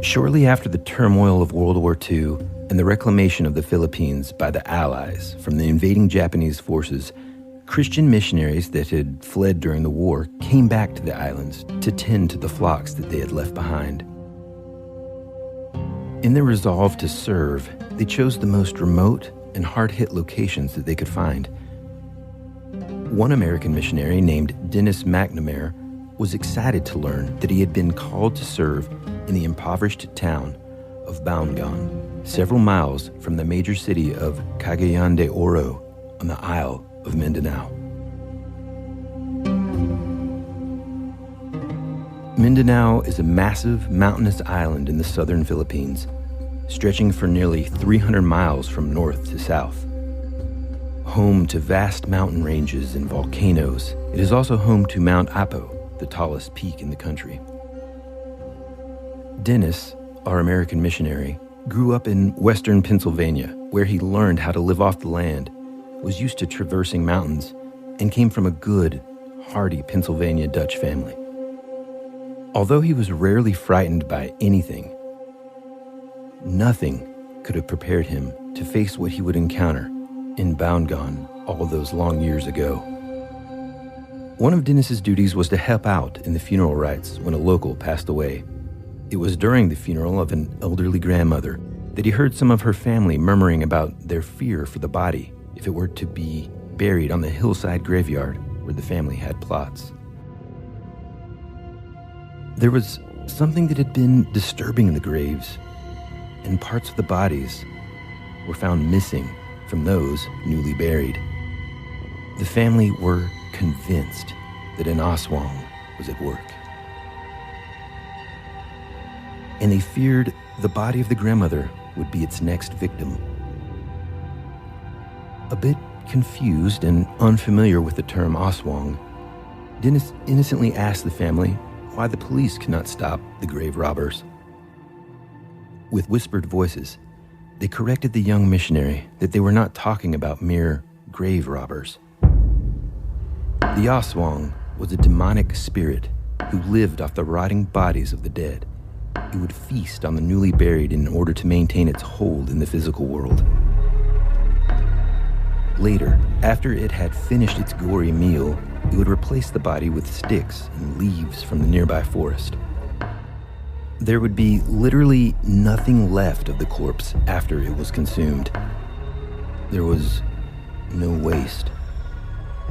Shortly after the turmoil of World War II and the reclamation of the Philippines by the Allies from the invading Japanese forces, Christian missionaries that had fled during the war came back to the islands to tend to the flocks that they had left behind. In their resolve to serve, they chose the most remote and hard-hit locations that they could find. One American missionary named Dennis McNamara was excited to learn that he had been called to serve in the impoverished town of Baungan, several miles from the major city of Cagayan de Oro on the Isle of Mindanao. Mindanao is a massive mountainous island in the southern Philippines, stretching for nearly 300 miles from north to south. Home to vast mountain ranges and volcanoes, it is also home to Mount Apo, the tallest peak in the country. Dennis, our American missionary, grew up in western Pennsylvania, where he learned how to live off the land, was used to traversing mountains, and came from a good, hardy Pennsylvania Dutch family. Although he was rarely frightened by anything, nothing could have prepared him to face what he would encounter in Baungan all those long years ago. One of Dennis's duties was to help out in the funeral rites when a local passed away. It was during the funeral of an elderly grandmother that he heard some of her family murmuring about their fear for the body if it were to be buried on the hillside graveyard where the family had plots. There was something that had been disturbing the graves, and parts of the bodies were found missing from those newly buried. The family were convinced that an Aswang was at work, and they feared the body of the grandmother would be its next victim. A bit confused and unfamiliar with the term Aswang, Dennis innocently asked the family why the police could not stop the grave robbers. With whispered voices, they corrected the young missionary that they were not talking about mere grave robbers. The Aswang was a demonic spirit who lived off the rotting bodies of the dead. It would feast on the newly buried in order to maintain its hold in the physical world. Later, after it had finished its gory meal, it would replace the body with sticks and leaves from the nearby forest. There would be literally nothing left of the corpse after it was consumed. There was no waste.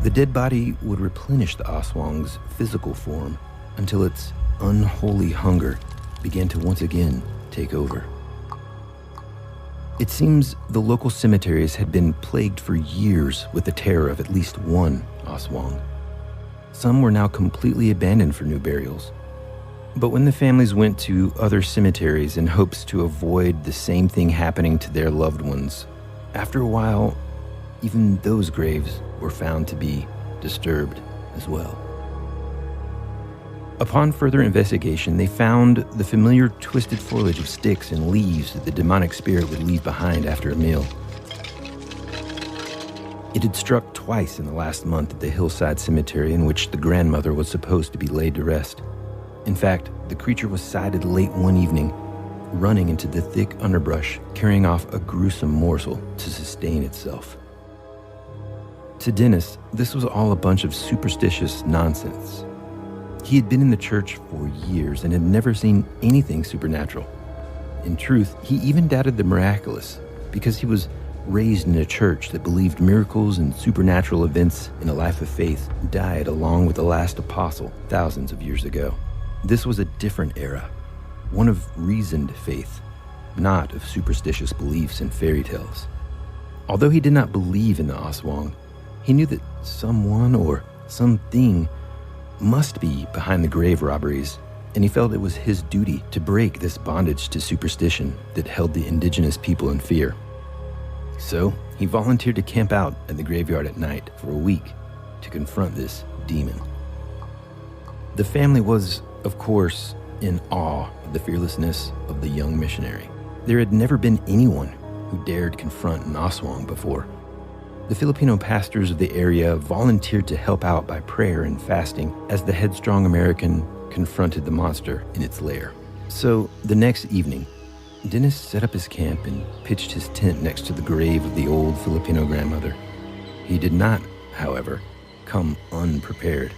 The dead body would replenish the Aswang's physical form until its unholy hunger began to once again take over. It seems the local cemeteries had been plagued for years with the terror of at least one Aswang. Some were now completely abandoned for new burials. But when the families went to other cemeteries in hopes to avoid the same thing happening to their loved ones, after a while, even those graves were found to be disturbed as well. Upon further investigation, they found the familiar twisted foliage of sticks and leaves that the demonic spirit would leave behind after a meal. It had struck twice in the last month at the hillside cemetery in which the grandmother was supposed to be laid to rest. In fact, the creature was sighted late one evening, running into the thick underbrush, carrying off a gruesome morsel to sustain itself. To Dennis, this was all a bunch of superstitious nonsense. He had been in the church for years and had never seen anything supernatural. In truth, he even doubted the miraculous because he was raised in a church that believed miracles and supernatural events in a life of faith died along with the last apostle thousands of years ago. This was a different era, one of reasoned faith, not of superstitious beliefs and fairy tales. Although he did not believe in the Aswang, he knew that someone or something must be behind the grave robberies, and he felt it was his duty to break this bondage to superstition that held the indigenous people in fear. So he volunteered to camp out at the graveyard at night for a week to confront this demon. The family was, of course, in awe of the fearlessness of the young missionary. There had never been anyone who dared confront an Aswang before. The Filipino pastors of the area volunteered to help out by prayer and fasting as the headstrong American confronted the monster in its lair. So the next evening, Dennis set up his camp and pitched his tent next to the grave of the old Filipino grandmother. He did not, however, come unprepared.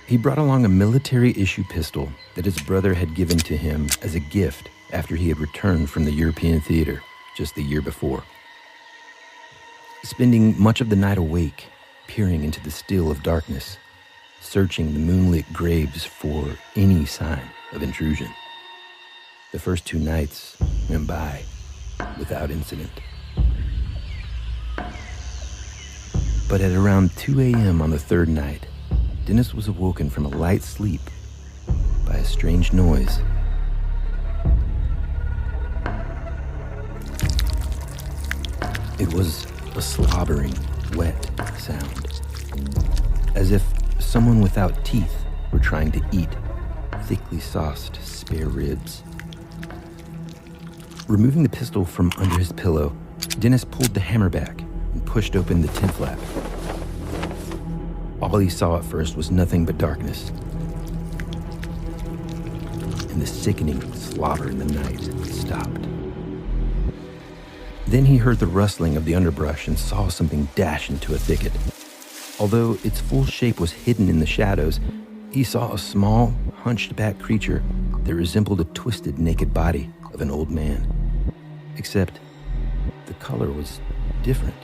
He brought along a military-issue pistol that his brother had given to him as a gift after he had returned from the European theater just the year before. Spending much of the night awake, peering into the still of darkness, searching the moonlit graves for any sign of intrusion. The first 2 nights went by without incident. But at around 2 a.m. on the third night, Dennis was awoken from a light sleep by a strange noise. It was a slobbering, wet sound, as if someone without teeth were trying to eat thickly sauced spare ribs. Removing the pistol from under his pillow, Dennis pulled the hammer back and pushed open the tent flap. All he saw at first was nothing but darkness, and the sickening slobber in the night stopped. Then he heard the rustling of the underbrush and saw something dash into a thicket. Although its full shape was hidden in the shadows, he saw a small, hunched-back creature that resembled a twisted, naked body of an old man. Except the color was different.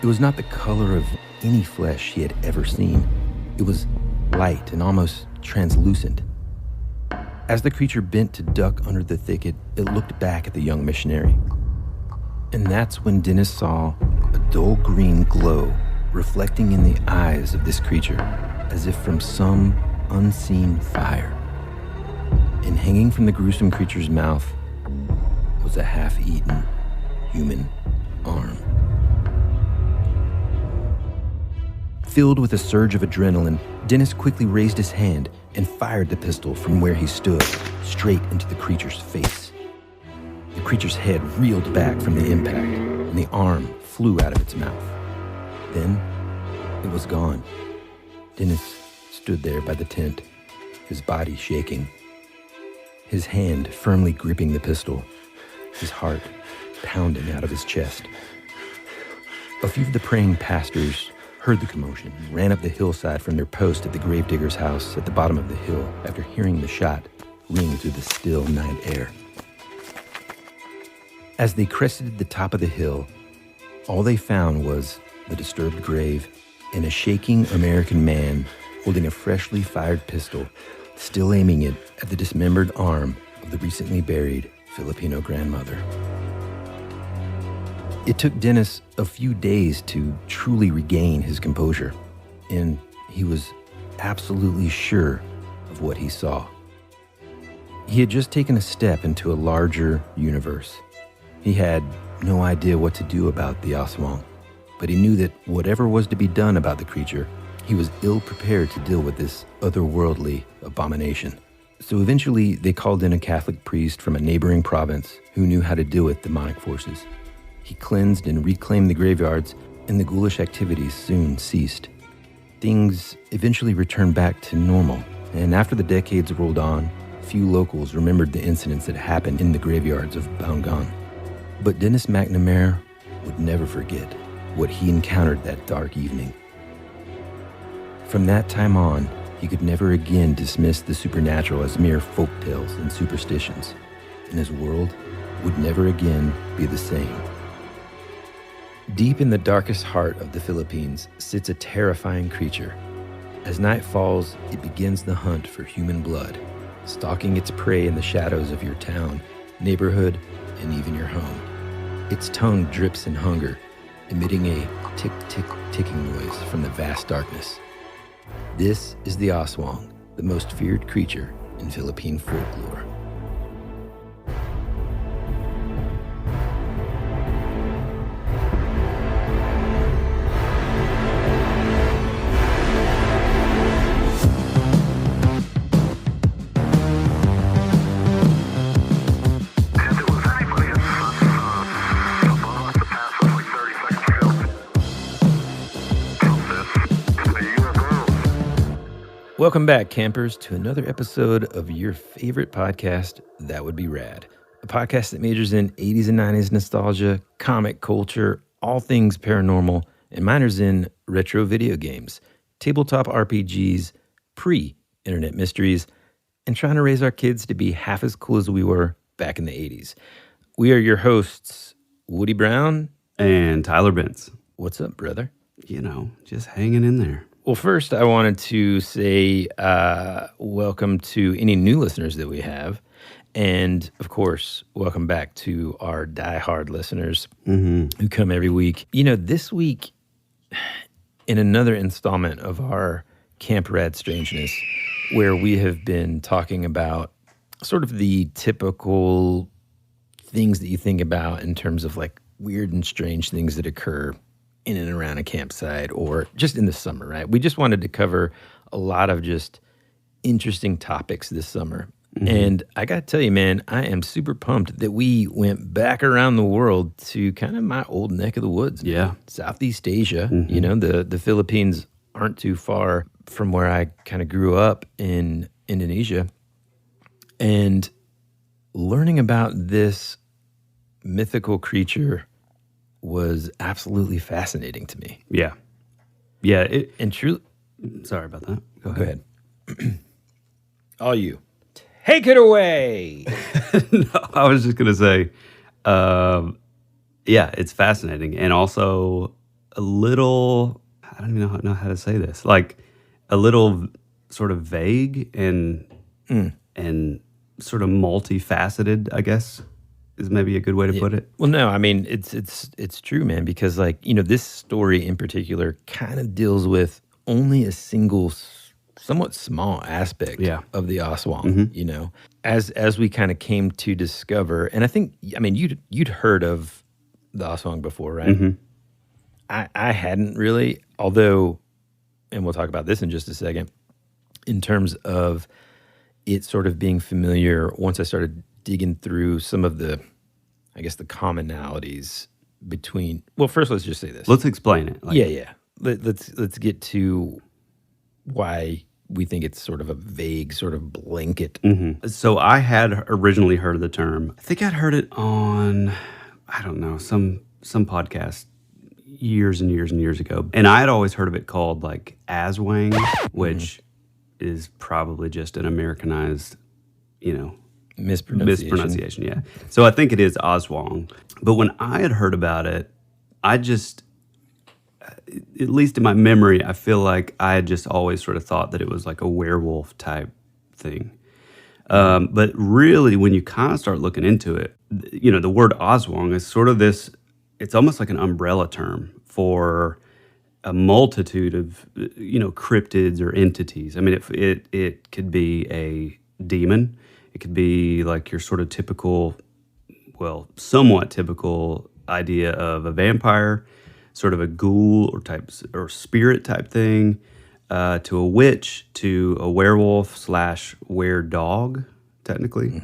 It was not the color of any flesh he had ever seen. It was light and almost translucent. As the creature bent to duck under the thicket, it looked back at the young missionary. And that's when Dennis saw a dull green glow reflecting in the eyes of this creature, as if from some unseen fire. And hanging from the gruesome creature's mouth was a half-eaten human arm. Filled with a surge of adrenaline, Dennis quickly raised his hand and fired the pistol from where he stood, straight into the creature's face. The creature's head reeled back from the impact, and the arm flew out of its mouth. Then, it was gone. Dennis stood there by the tent, his body shaking, his hand firmly gripping the pistol, his heart pounding out of his chest. A few of the praying pastors heard the commotion and ran up the hillside from their post at the gravedigger's house at the bottom of the hill after hearing the shot ring through the still night air. As they crested the top of the hill, all they found was the disturbed grave and a shaking American man holding a freshly fired pistol, still aiming it at the dismembered arm of the recently buried Filipino grandmother. It took Dennis a few days to truly regain his composure, and he was absolutely sure of what he saw. He had just taken a step into a larger universe. He had no idea what to do about the Aswang, but he knew that whatever was to be done about the creature, he was ill-prepared to deal with this otherworldly abomination. So eventually, they called in a Catholic priest from a neighboring province who knew how to deal with demonic forces. He cleansed and reclaimed the graveyards, and the ghoulish activities soon ceased. Things eventually returned back to normal, and after the decades rolled on, few locals remembered the incidents that happened in the graveyards of Bangon. But Dennis McNamara would never forget what he encountered that dark evening. From that time on, he could never again dismiss the supernatural as mere folk tales and superstitions, and his world would never again be the same. Deep in the darkest heart of the Philippines sits a terrifying creature. As night falls, it begins the hunt for human blood, stalking its prey in the shadows of your town, neighborhood, and even your home. Its tongue drips in hunger, emitting a tick-tick-ticking noise from the vast darkness. This is the Aswang, the most feared creature in Philippine folklore. Welcome back, campers, to another episode of your favorite podcast, That Would Be Rad. A podcast that majors in 80s and 90s nostalgia, comic culture, all things paranormal, and minors in retro video games, tabletop RPGs, pre-internet mysteries, and trying to raise our kids to be half as cool as we were back in the 80s. We are your hosts, Woody Brown and Tyler Bentz. What's up, brother? You know, just hanging in there. Well, first, I wanted to say welcome to any new listeners that we have. And, of course, welcome back to our diehard listeners who come every week. You know, this week, in another installment of our Camp Rad Strangeness, where we have been talking about sort of the typical things that you think about in terms of like weird and strange things that occur in and around a campsite or just in the summer, right? We just wanted to cover a lot of just interesting topics this summer. And I got to tell you, man, I am super pumped that we went back around the world to kind of my old neck of the woods. Yeah. Southeast Asia. You know, the Philippines aren't too far from where I kind of grew up in Indonesia. And learning about this mythical creature was absolutely fascinating to me. Yeah. Yeah. And truly... Sorry about that. Go ahead. All you. Take it away. No, I was just going to say, yeah, it's fascinating. And also a little, I don't even know how to say this, like a little sort of vague and sort of multifaceted, I guess, is maybe a good way to put it. Well, no, I mean, it's true, man, because like, you know, this story in particular kind of deals with only a single somewhat small aspect of the Aswang, you know, as we kind of came to discover. And I think, I mean, you'd heard of the Aswang before, right? I hadn't really, although, and we'll talk about this in just a second, in terms of it sort of being familiar once I started digging through some of the, I guess, the commonalities between, well, first let's just say this. Let's explain it. Yeah. Let's get to why we think it's sort of a vague sort of blanket. So I had originally heard of the term. I think I'd heard it on, I don't know, some podcast years and years and years ago. And I had always heard of it called like Aswang, which is probably just an Americanized, you know, mispronunciation, yeah. So I think it is Aswang. But when I had heard about it, I just, at least in my memory, I feel like I had just always sort of thought that it was like a werewolf type thing. But really, when you kind of start looking into it, you know, the word Aswang is sort of this, it's almost like an umbrella term for a multitude of, you know, cryptids or entities. I mean, it could be a demon. It could be like your sort of typical, well, somewhat typical idea of a vampire, sort of a ghoul or spirit type thing, to a witch, to a werewolf / were-dog, technically.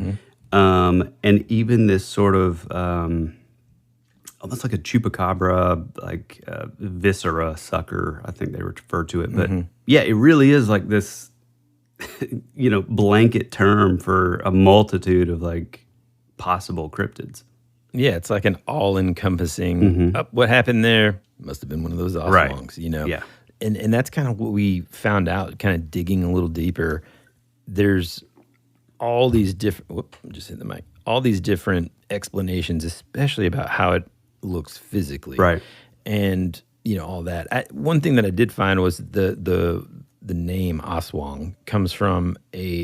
And even this sort of almost like a chupacabra, like viscera sucker, I think they refer to it. But yeah, it really is like this, you know, blanket term for a multitude of like possible cryptids. Yeah, it's like an all-encompassing, what happened there must have been one of those Aswangs, you know? Yeah. And that's kind of what we found out, kind of digging a little deeper. There's all these different, just hit the mic, all these different explanations, especially about how it looks physically. Right. And, you know, all that. One thing that I did find was the name Aswang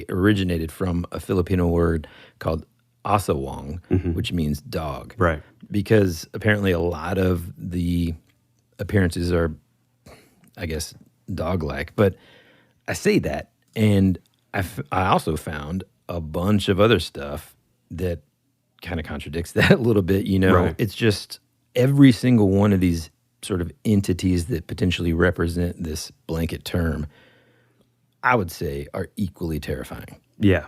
originated from a Filipino word called Asawang, which means dog. Right. Because apparently a lot of the appearances are, I guess, dog-like. But I say that, and I also found a bunch of other stuff that kind of contradicts that a little bit, you know? Right. It's just every single one of these sort of entities that potentially represent this blanket term, I would say, are equally terrifying. Yeah.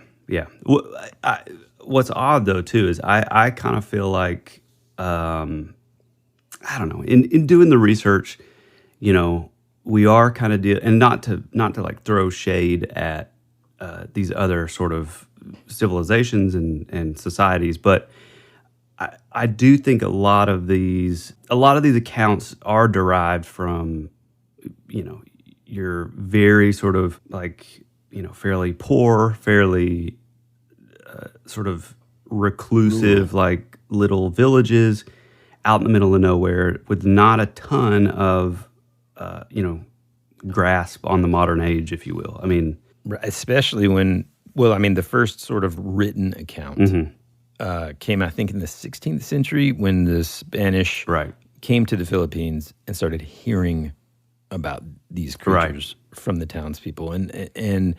What's odd, though, too, is I kind of feel like, I don't know, in doing the research, you know, we are kind of and not to like throw shade at these other sort of civilizations and societies, but I do think a lot of these accounts are derived from, your very sort of like, fairly poor, fairly sort of reclusive, like little villages out in the middle of nowhere with not a ton of, grasp on the modern age, if you will. I mean, especially when, the first sort of written account came, I think, in the 16th century when the Spanish came to the Philippines and started hearing about these creatures from the townspeople. And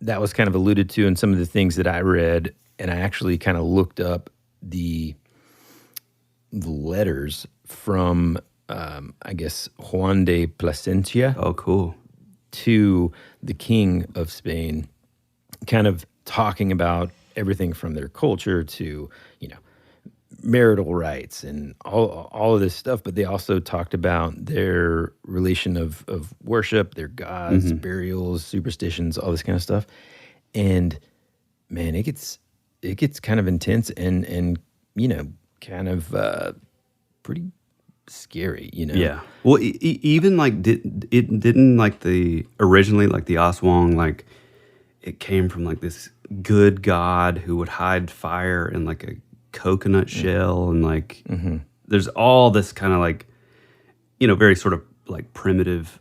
that was kind of alluded to in some of the things that I read, and I actually kind of looked up the letters from, I guess, Juan de Plasencia. Oh, cool. To the king of Spain, kind of talking about everything from their culture to, marital rights and all of this stuff. But they also talked about their relation of worship, their gods, burials, superstitions, all this kind of stuff. And man, it gets kind of intense and kind of pretty scary, Yeah. Well, even like didn't like originally the Aswang, like it came from like this good god who would hide fire in like a coconut shell, and like there's all this kind of like very sort of like primitive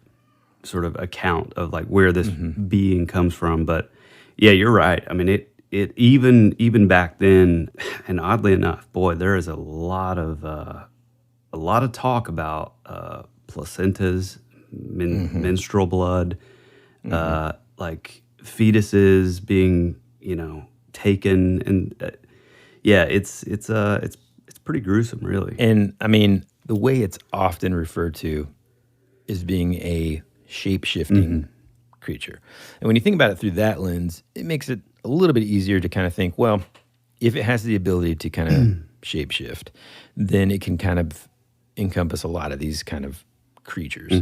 sort of account of like where this being comes from. But yeah, you're right. I mean, it even back then, and oddly enough, boy, there is a lot of talk about placentas, menstrual blood, like fetuses being taken, and it's pretty gruesome, really. And I mean, the way it's often referred to is being a shape-shifting creature. And when you think about it through that lens, it makes it a little bit easier to kind of think, well, if it has the ability to kind of shape-shift, then it can kind of encompass a lot of these kind of creatures.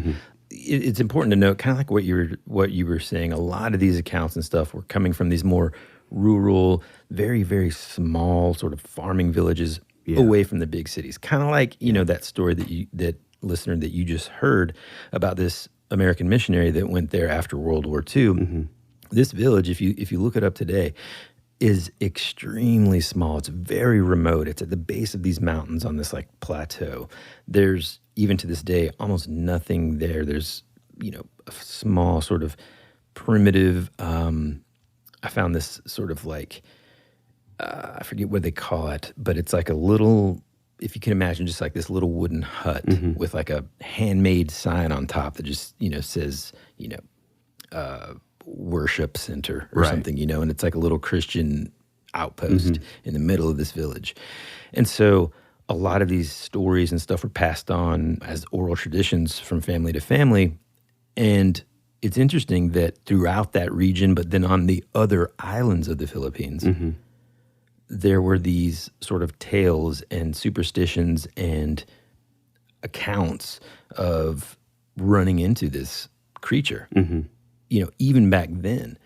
It's important to note, kind of like what you were saying, a lot of these accounts and stuff were coming from these more rural, very, very small sort of farming villages away from the big cities. Kind of like, that story that listener that you just heard about this American missionary that went there after World War II. This village, if you look it up today, is extremely small. It's very remote. It's at the base of these mountains on this like plateau. There's, even to this day, almost nothing there. There's, a small sort of primitive, I found this sort of like, I forget what they call it, but it's like a little, if you can imagine, just like this little wooden hut with like a handmade sign on top that just, says, worship center or something, and it's like a little Christian outpost in the middle of this village. And so a lot of these stories and stuff were passed on as oral traditions from family to family. And it's interesting that throughout that region, but then on the other islands of the Philippines, there were these sort of tales and superstitions and accounts of running into this creature, even back then.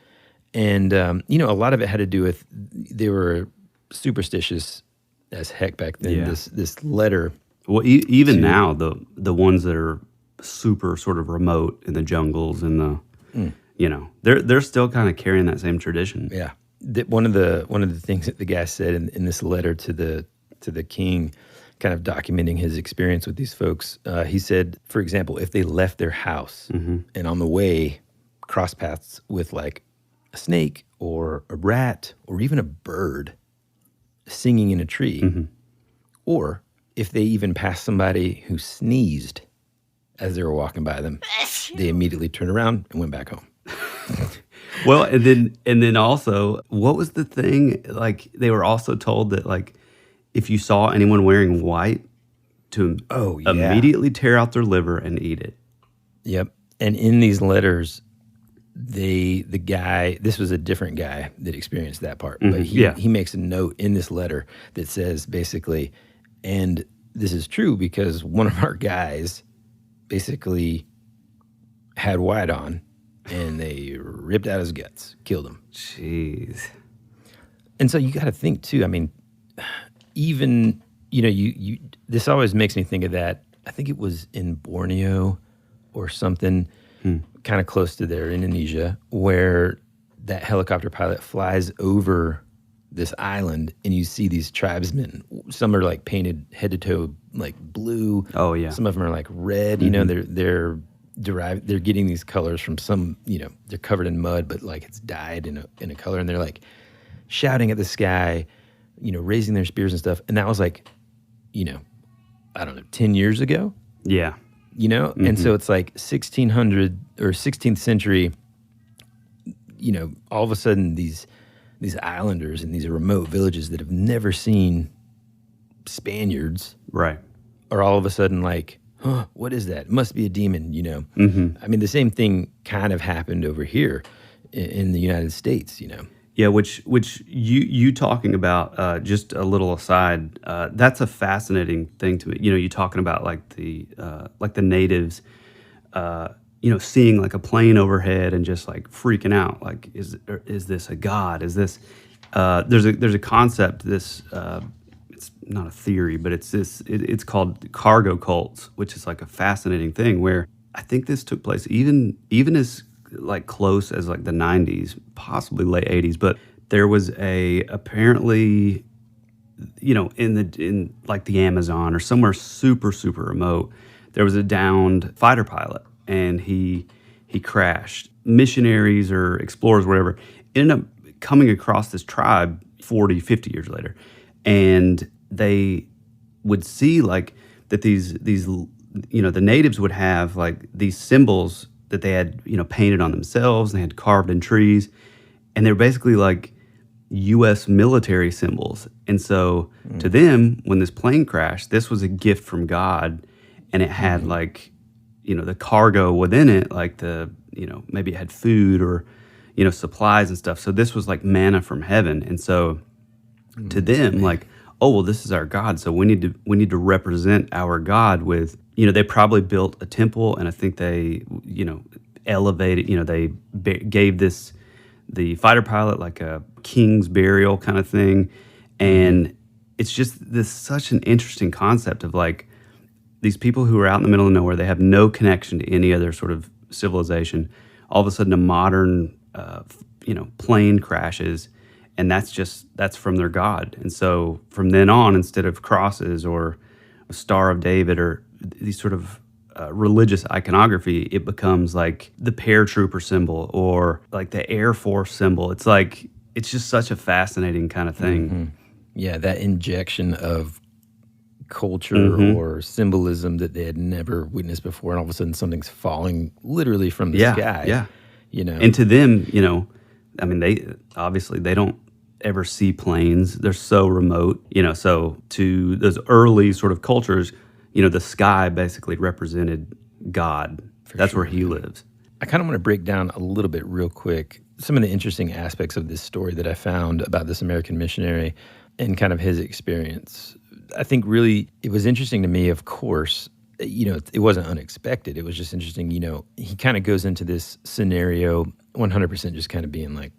And, a lot of it had to do with, they were superstitious as heck back then. This letter. Well, even now, the ones that are super sort of remote in the jungles and they're still kind of carrying that same tradition. Yeah. One of the things that the guy said in this letter to the king, kind of documenting his experience with these folks, he said, for example, if they left their house and on the way cross paths with like a snake or a rat or even a bird singing in a tree, or if they even passed somebody who sneezed as they were walking by them, they immediately turned around and went back home. Well, and then also, what was the thing? Like, they were also told that, like, if you saw anyone wearing white, to immediately tear out their liver and eat it. Yep. And in these letters, the guy, this was a different guy that experienced that part, but he makes a note in this letter that says basically, and this is true because one of our guys basically had white on, and they ripped out his guts, killed him. Jeez. And so you got to think too. I mean, even you this always makes me think of that. I think it was in Borneo or something, kind of close to there, Indonesia, where that helicopter pilot flies over this island, and you see these tribesmen. Some are like painted head to toe like blue. Oh yeah. Some of them are like red. You know, they're getting these colors from some. They're covered in mud, but like it's dyed in a color, and they're like shouting at the sky, raising their spears and stuff. And that was like, I don't know, 10 years ago. Yeah. And so it's like 1600 or 16th century. All of a sudden these islanders in these remote villages that have never seen Spaniards, right, are all of a sudden like, huh, what is that? It must be a demon, I mean, the same thing kind of happened over here in the United States, Yeah, which you talking about, just a little aside, that's a fascinating thing to me. You talking about like the natives, seeing like a plane overhead and just like freaking out, like is this a god? Is this there's a concept, this it's not a theory, but it's called cargo cults, which is like a fascinating thing where I think this took place even as like close as like the 90s, possibly late 80s, but there was apparently, in like the Amazon or somewhere super, super remote, there was a downed fighter pilot, and he crashed. Missionaries or explorers, whatever, ended up coming across this tribe 40, 50 years later, and they would see like that these the natives would have like these symbols that they had, painted on themselves, and they had carved in trees, and they're basically like U.S. military symbols. And so to them, when this plane crashed, this was a gift from God, and it had like, the cargo within it, like maybe it had food or, supplies and stuff. So this was like manna from heaven. And so to them, like, oh, well, this is our God, so we need to represent our God with, they probably built a temple, and I think they, elevated, they gave the fighter pilot like a king's burial kind of thing. And it's just such an interesting concept of like these people who are out in the middle of nowhere, they have no connection to any other sort of civilization. All of a sudden a modern, plane crashes, and that's from their God. And so from then on, instead of crosses or a Star of David or these sort of religious iconography, it becomes like the paratrooper symbol or like the Air Force symbol. It's like, it's just such a fascinating kind of thing. Yeah, that injection of culture or symbolism that they had never witnessed before, and all of a sudden something's falling literally from the sky. Yeah. And to them, I mean, they don't ever see planes. They're so remote, so to those early sort of cultures, the sky basically represented God. That's where he lives. I kind of want to break down a little bit real quick some of the interesting aspects of this story that I found about this American missionary and kind of his experience. I think really it was interesting to me, of course. It wasn't unexpected. It was just interesting. He kind of goes into this scenario 100% just kind of being like,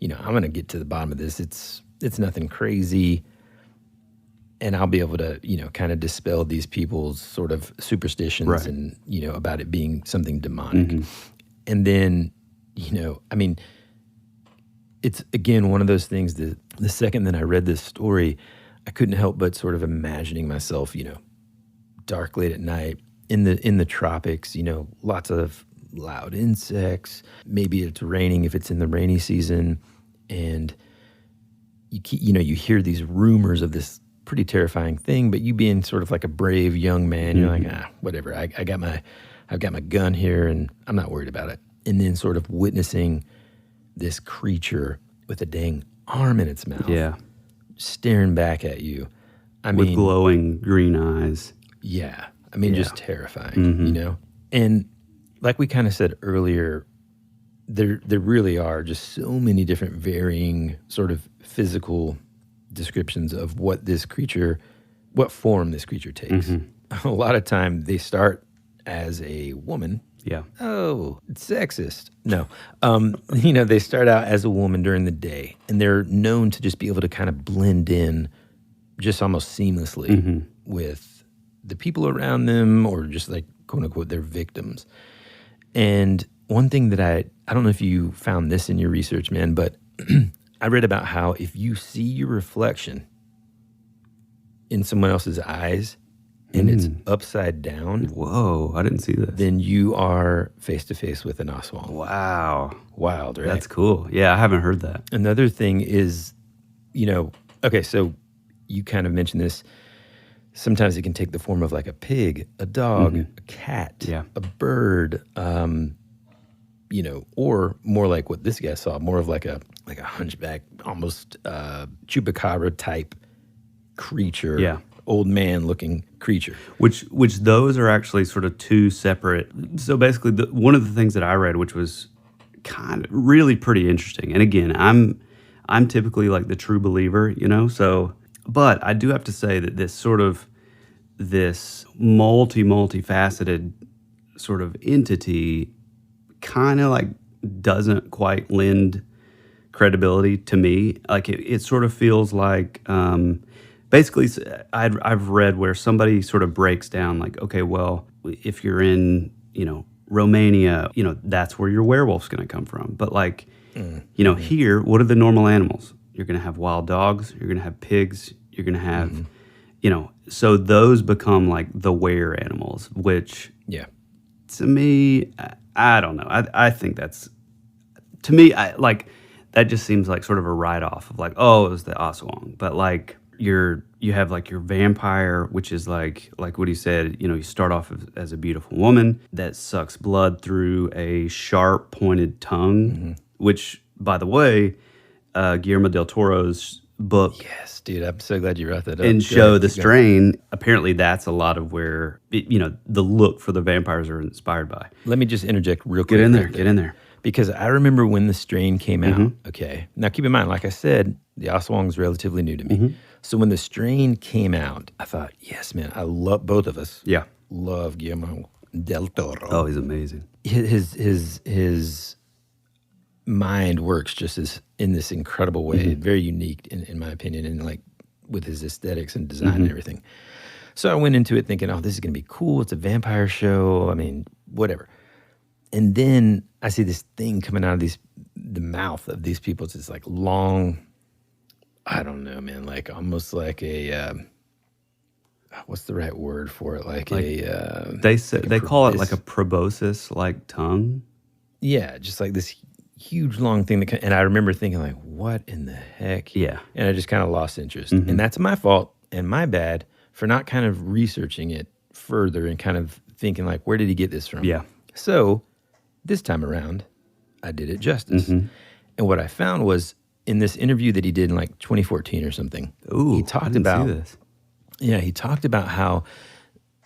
I'm going to get to the bottom of this. It's nothing crazy. And I'll be able to, kind of dispel these people's sort of superstitions and, about it being something demonic. And then, I mean, it's, again, one of those things that the second that I read this story, I couldn't help but sort of imagining myself, dark late at night in the tropics, lots of loud insects. Maybe it's raining if it's in the rainy season. And, you hear these rumors of this pretty terrifying thing, but you being sort of like a brave young man, you're like, whatever. I've got my gun here, and I'm not worried about it. And then sort of witnessing this creature with a dang arm in its mouth, staring back at you. With glowing green eyes. Yeah, just terrifying. And like we kind of said earlier, there really are just so many different varying sort of physical descriptions of what form this creature takes. A lot of time they start as a woman, Yeah. Oh, it's sexist. No. They start out as a woman during the day, and they're known to just be able to kind of blend in just almost seamlessly with the people around them or just like, quote unquote, their victims. And one thing that I don't know if you found this in your research, man, but I read about how if you see your reflection in someone else's eyes and it's upside down. Whoa, I didn't see this. Then you are face to face with an Aswang. Wow. Wild, right? That's cool. Yeah, I haven't heard that. Another thing is, okay, so you kind of mentioned this. Sometimes it can take the form of like a pig, a dog, a cat, a bird, or more like what this guy saw, more of like a hunchback, almost chupacabra type creature. Yeah. Old man looking creature. Which those are actually sort of two separate. So basically, one of the things that I read, which was kind of really pretty interesting. And again, I'm typically like the true believer, So, but I do have to say that this multifaceted sort of entity kind of like doesn't quite lend credibility to me. Like it sort of feels like. Basically, I've read where somebody sort of breaks down like, okay, well, if you're in, Romania, that's where your werewolf's going to come from. But like, here, what are the normal animals? You're going to have wild dogs. You're going to have pigs. You're going to have, so those become like the were animals, which to me, I don't know. I think that's, to me, that just seems like sort of a write-off of like, oh, it was the Aswang. But like, you have like your vampire, which is like what he said, you start off as a beautiful woman that sucks blood through a sharp pointed tongue, which, by the way, Guillermo del Toro's book. Yes, dude, I'm so glad you brought that up. And Show the Strain, apparently that's a lot of where, the look for the vampires are inspired by. Let me just interject real quick. Get in there. Because I remember when the strain came out, okay. Now keep in mind, like I said, the Aswang is relatively new to me. So when the strain came out, I thought, yes, man, I love, both of us love Guillermo del Toro. Oh, he's amazing. His mind works just as in this incredible way, very unique in my opinion, and like with his aesthetics and design and everything. So I went into it thinking, oh, this is going to be cool. It's a vampire show. I mean, whatever. And then I see this thing coming out of the mouth of these people. It's this like long, I don't know, man, like almost like a, what's the right word for it? Like a, they call it like a proboscis-like tongue. Yeah, just like this huge long thing and I remember thinking like, what in the heck? Yeah. And I just kind of lost interest. And that's my fault and my bad for not kind of researching it further and kind of thinking like, where did he get this from? Yeah. So this time around, I did it justice. And what I found was in this interview that he did in like 2014 or something, he talked about this. Yeah, he talked about how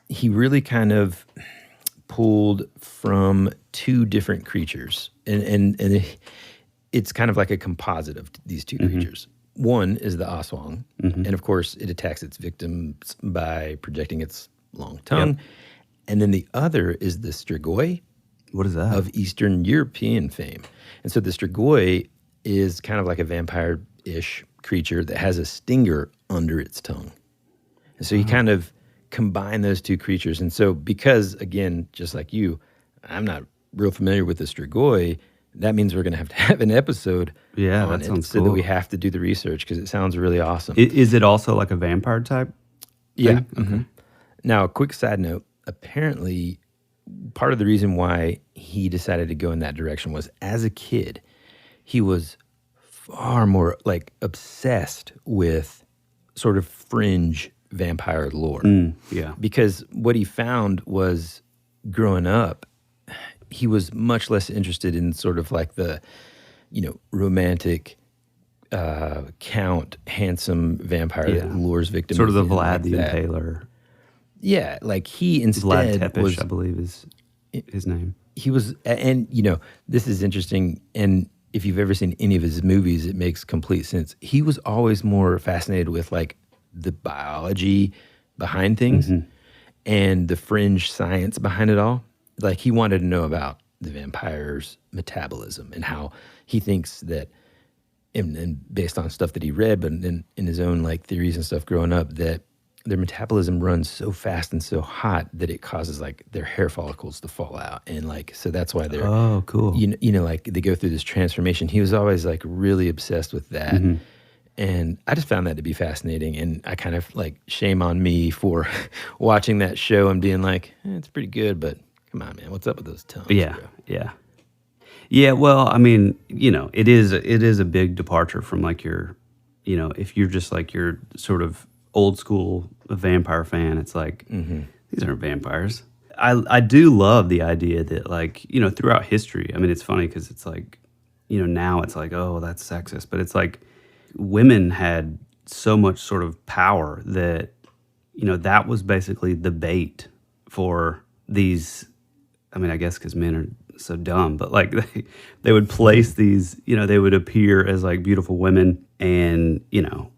he really kind of pulled from two different creatures. And it's kind of like a composite of these two creatures. One is the Aswang, and of course it attacks its victims by projecting its long tongue. And then the other is the Strigoi. What is that? Of Eastern European fame. And so the Strigoi is kind of like a vampire-ish creature that has a stinger under its tongue. And so you kind of combine those two creatures. And so because, again, just like you, I'm not real familiar with the Strigoi, that means we're going to have an episode on that it. sounds So cool. that we have to do the research because it sounds really awesome. Is it also like a vampire type Yeah. thing? Now, a quick side note. Apparently, part of the reason why he decided to go in that direction was as a kid, he was far more like obsessed with sort of fringe vampire lore. Yeah. Because what he found was growing up, he was much less interested in sort of like the, romantic, count, handsome vampire that lures victims. Sort of the in Vlad like the that. Impaler. Yeah, like he Vlad instead Tepes, was. I believe is his name. He was, and this is interesting. And if you've ever seen any of his movies, it makes complete sense. He was always more fascinated with like the biology behind things and the fringe science behind it all. like he wanted to know about the vampire's metabolism and how he thinks that, and based on stuff that he read, but in his own like theories and stuff growing up, that their metabolism runs so fast and so hot that it causes like their hair follicles to fall out, and like so that's why they're cool. You know like they go through this transformation. He was always like really obsessed with that. Mm-hmm. And I just found that to be fascinating. And I kind of like, shame on me for watching that show and being like, it's pretty good, but come on, man, what's up with those tongues? Yeah, bro? yeah. Yeah, well, I mean, you know, it is a big departure from like your, you know, if you're just like your sort of old school vampire fan, it's like, these aren't vampires. I do love the idea that like, you know, throughout history, I mean, it's funny because it's like, you know, now it's like, oh, that's sexist, but it's like, women had so much sort of power that, you know, that was basically the bait for these. I mean, I guess because men are so dumb, but like they would place these, you know, they would appear as like beautiful women, and, you know,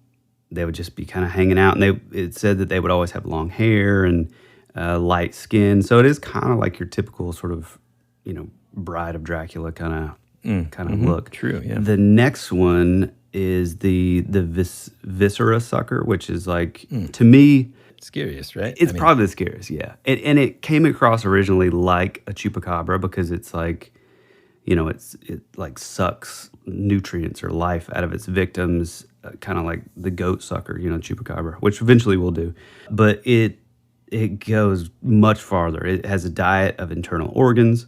they would just be kind of hanging out. And it said that they would always have long hair and light skin. So it is kind of like your typical sort of, you know, Bride of Dracula kind of look. True, yeah. The next one is the viscera sucker, which is like, to me, Scariest, right? it's probably the scariest, yeah. And it came across originally like a chupacabra because it's like, you know, it like sucks nutrients or life out of its victims, kind of like the goat sucker, you know, chupacabra, which eventually we'll do. But it goes much farther. It has a diet of internal organs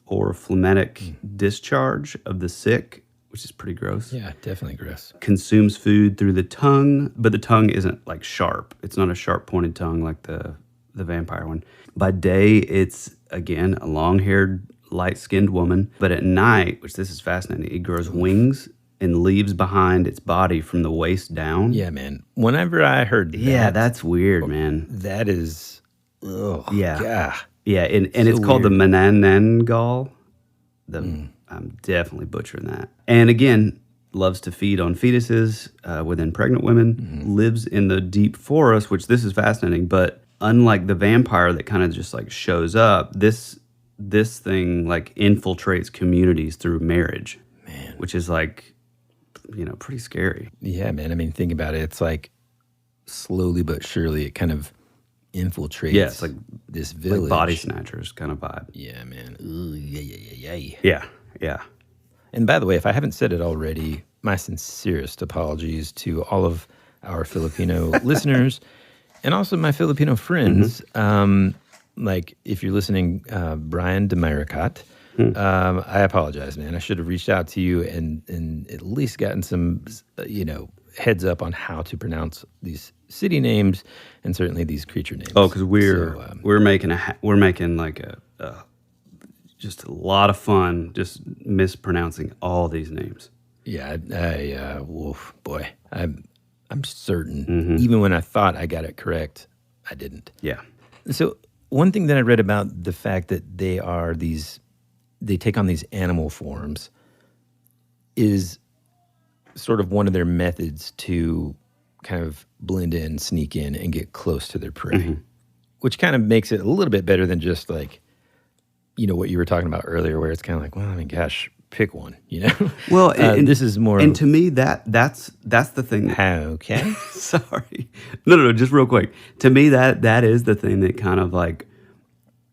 or phlegmatic discharge of the sick, which is pretty gross. Yeah, definitely gross. Consumes food through the tongue, but the tongue isn't like sharp. It's not a sharp pointed tongue like the vampire one. By day, it's, again, a long-haired, light-skinned woman. But at night, which this is fascinating, it grows wings and leaves behind its body from the waist down. Yeah, man. Whenever I heard that. Yeah, that's weird, man. That is, Yeah. God. Yeah, and it's called the Manananggal. I'm definitely butchering that. And again, loves to feed on fetuses within pregnant women, lives in the deep forest, which this is fascinating, but unlike the vampire that kind of just like shows up, this thing like infiltrates communities through marriage. Man. Which is like, you know, pretty scary. Yeah, man. I mean, think about it. It's like slowly but surely it kind of infiltrates it's like this village. Like Body Snatchers kind of vibe. Yeah, man. Ooh, yeah. Yeah. And by the way, if I haven't said it already, my sincerest apologies to all of our Filipino listeners and also my Filipino friends. Like, if you're listening, Brian Demiricot, I apologize, man. I should have reached out to you and at least gotten some, you know, heads up on how to pronounce these city names and certainly these creature names. Oh, because we're making like a just a lot of fun just mispronouncing all these names. Yeah, boy, I'm certain. Even when I thought I got it correct, I didn't. Yeah. So one thing that I read about the fact that they take on these animal forms is sort of one of their methods to kind of blend in, sneak in, and get close to their prey, which kind of makes it a little bit better than just like, you know, what you were talking about earlier, where it's kind of like, well, I mean, gosh, pick one, you know? Well, and this is more... And to me, that's the thing. Okay. Sorry. No, just real quick. To me, that is the thing that kind of like,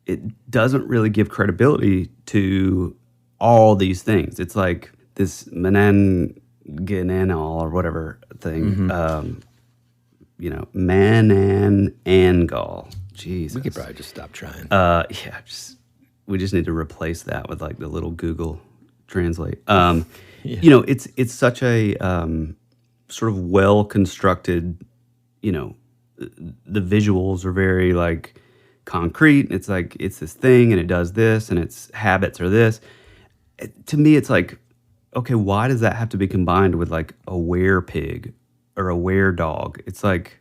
it doesn't really give credibility to all these things. It's like this Manangananal or whatever thing, you know, Manananggal. Jesus. We could probably just stop trying. We just need to replace that with like the little Google Translate. You know, it's such a sort of well constructed, you know, the visuals are very like concrete. It's like, it's this thing and it does this and its habits are this. To me, it's like, okay, why does that have to be combined with like a werepig or a were-dog? It's like...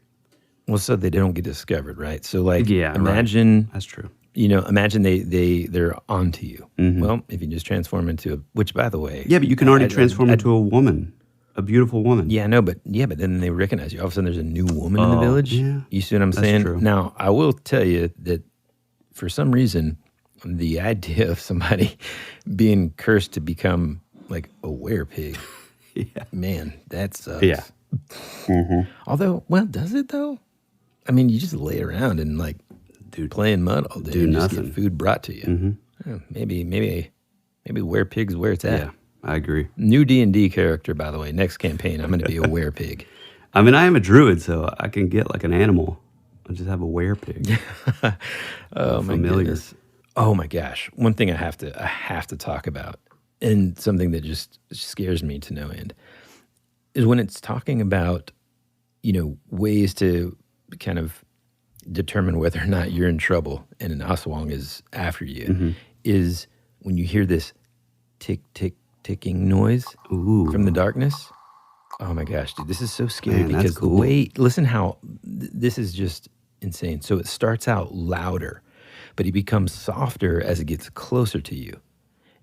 Well, so they don't get discovered, right? So like, imagine... Right. That's true. You know, imagine they're onto you. Well, if you just transform into which, by the way... Yeah, but you can already transform into a woman, a beautiful woman. Yeah, no, but then they recognize you. All of a sudden, there's a new woman in the village. Yeah. You see what I'm saying? True. Now, I will tell you that for some reason, The idea of somebody being cursed to become like a werepig, Yeah. man, that sucks. Yeah. Although, well, does it though? I mean, you just lay around and like play in mud all day do and nothing. just get food brought to you. Yeah, maybe werepig's where it's at. Yeah, I agree. New D&D character, by the way. Next campaign, I'm going to be a werepig. I mean, I am a druid, so I can get like an animal. I'll just have a werepig. Oh my goodness. Oh my gosh. One thing I have to talk about, and something that just scares me to no end, is when it's talking about, ways to kind of determine whether or not you're in trouble and an Aswang is after you, is when you hear this tick, tick, ticking noise from the darkness. Oh my gosh, dude, this is so scary. Man, that's because cool. the way, listen how, this is just insane. So it starts out louder, but it becomes softer as it gets closer to you.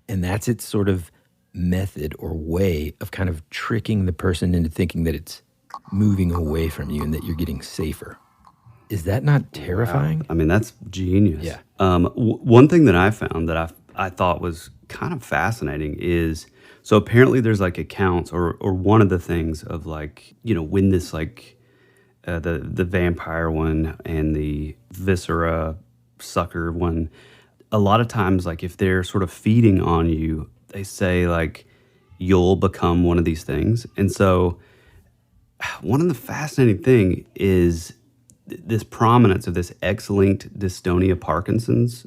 And that's its sort of method or way of kind of tricking the person into thinking that it's moving away from you and that you're getting safer. Is that not terrifying? Wow. I mean, that's genius. Yeah. One thing that I found that I thought was kind of fascinating is, so apparently there's like accounts or one of the things of like, when this like the vampire one and the viscera sucker one, a lot of times like if they're sort of feeding on you, they say like you'll become one of these things. And so one of the fascinating thing is this prominence of this X-linked dystonia Parkinson's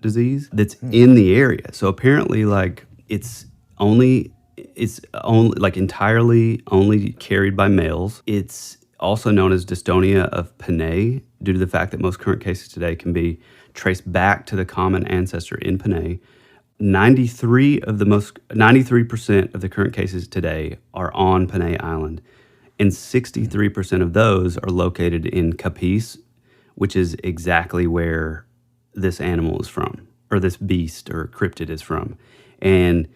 disease that's in the area. So apparently like it's only like entirely only carried by males. It's also known as dystonia of Panay due to the fact that most current cases today can be traced back to the common ancestor in Panay. 93% of the current cases today are on Panay Island, and 63% of those are located in Capiz, which is exactly where this animal is from, or this beast or cryptid is from. And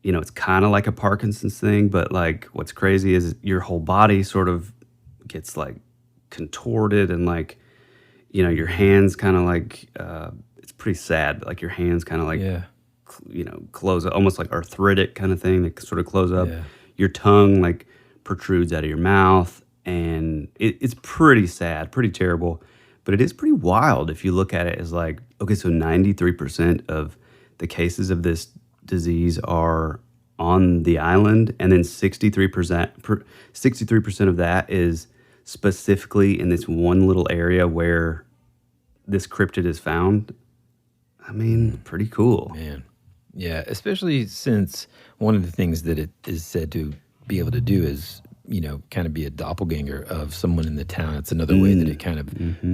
it's kind of like a Parkinson's thing, but like what's crazy is your whole body sort of gets like contorted and like, your hands kind of like, it's pretty sad, but like your hands kind of like, close up, almost like arthritic kind of thing. They sort of close up. Yeah. Your tongue like protrudes out of your mouth, and it's pretty sad, pretty terrible, but it is pretty wild if you look at it as like, okay, so 93% of the cases of this disease are on the island, and then 63% of that is specifically in this one little area where this cryptid is found. I mean, pretty cool. Man. Yeah, especially since one of the things that it is said to be able to do is, kind of be a doppelganger of someone in the town. It's another way that it kind of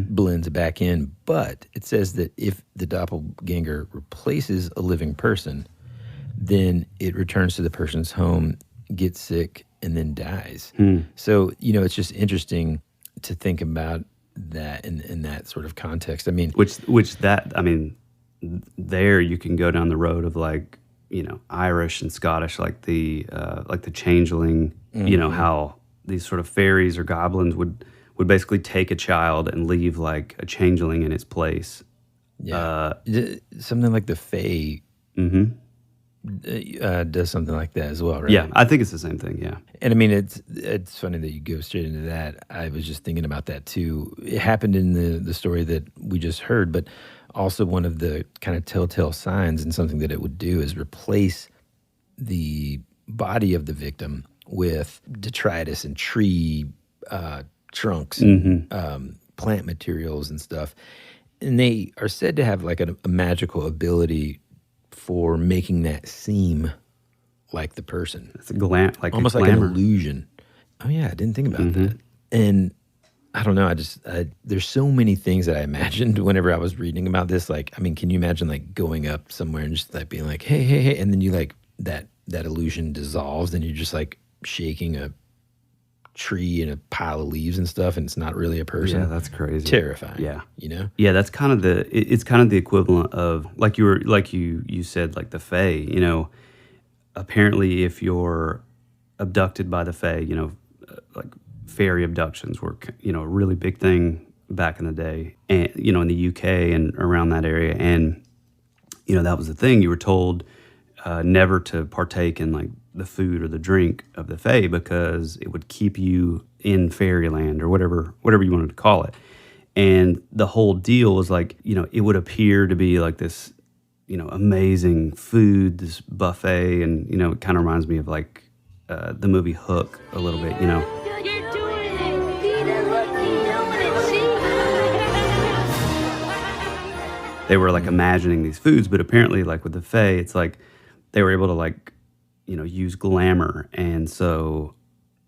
blends back in. But it says that if the doppelganger replaces a living person, then it returns to the person's home, gets sick, and then dies. So, it's just interesting to think about that in that sort of context. I mean, there you can go down the road of like, Irish and Scottish, like the changeling, how these sort of fairies or goblins would basically take a child and leave like a changeling in its place. Yeah. Something like the Fae does something like that as well, right? Yeah, I think it's the same thing, yeah. And I mean, it's funny that you go straight into that. I was just thinking about that too. It happened in the story that we just heard, but also one of the kind of telltale signs and something that it would do is replace the body of the victim with detritus and tree trunks, plant materials and stuff. And they are said to have like a magical ability for making that seem like the person. It's almost like an illusion. Oh yeah, I didn't think about that. And I don't know. There's so many things that I imagined whenever I was reading about this. Like, I mean, can you imagine like going up somewhere and just like being like, hey, hey, hey, and then you like that illusion dissolves and you're just like shaking a tree and a pile of leaves and stuff, and it's not really a person. Yeah, that's crazy. Terrifying. Yeah, Yeah, that's kind of it's kind of the equivalent of like you said, like the Fae. Apparently, if you're abducted by the Fae, like fairy abductions were a really big thing back in the day, and in the UK and around that area. And that was the thing. You were told never to partake in like the food or the drink of the Fae because it would keep you in fairyland or whatever you wanted to call it. And the whole deal was like, it would appear to be like this, amazing food, this buffet. And, it kind of reminds me of like the movie Hook a little bit, You're doing it, Peter. Look, you're doing it. See? They were like imagining these foods, but apparently like with the Fae, it's like they were able to like, use glamour. And so,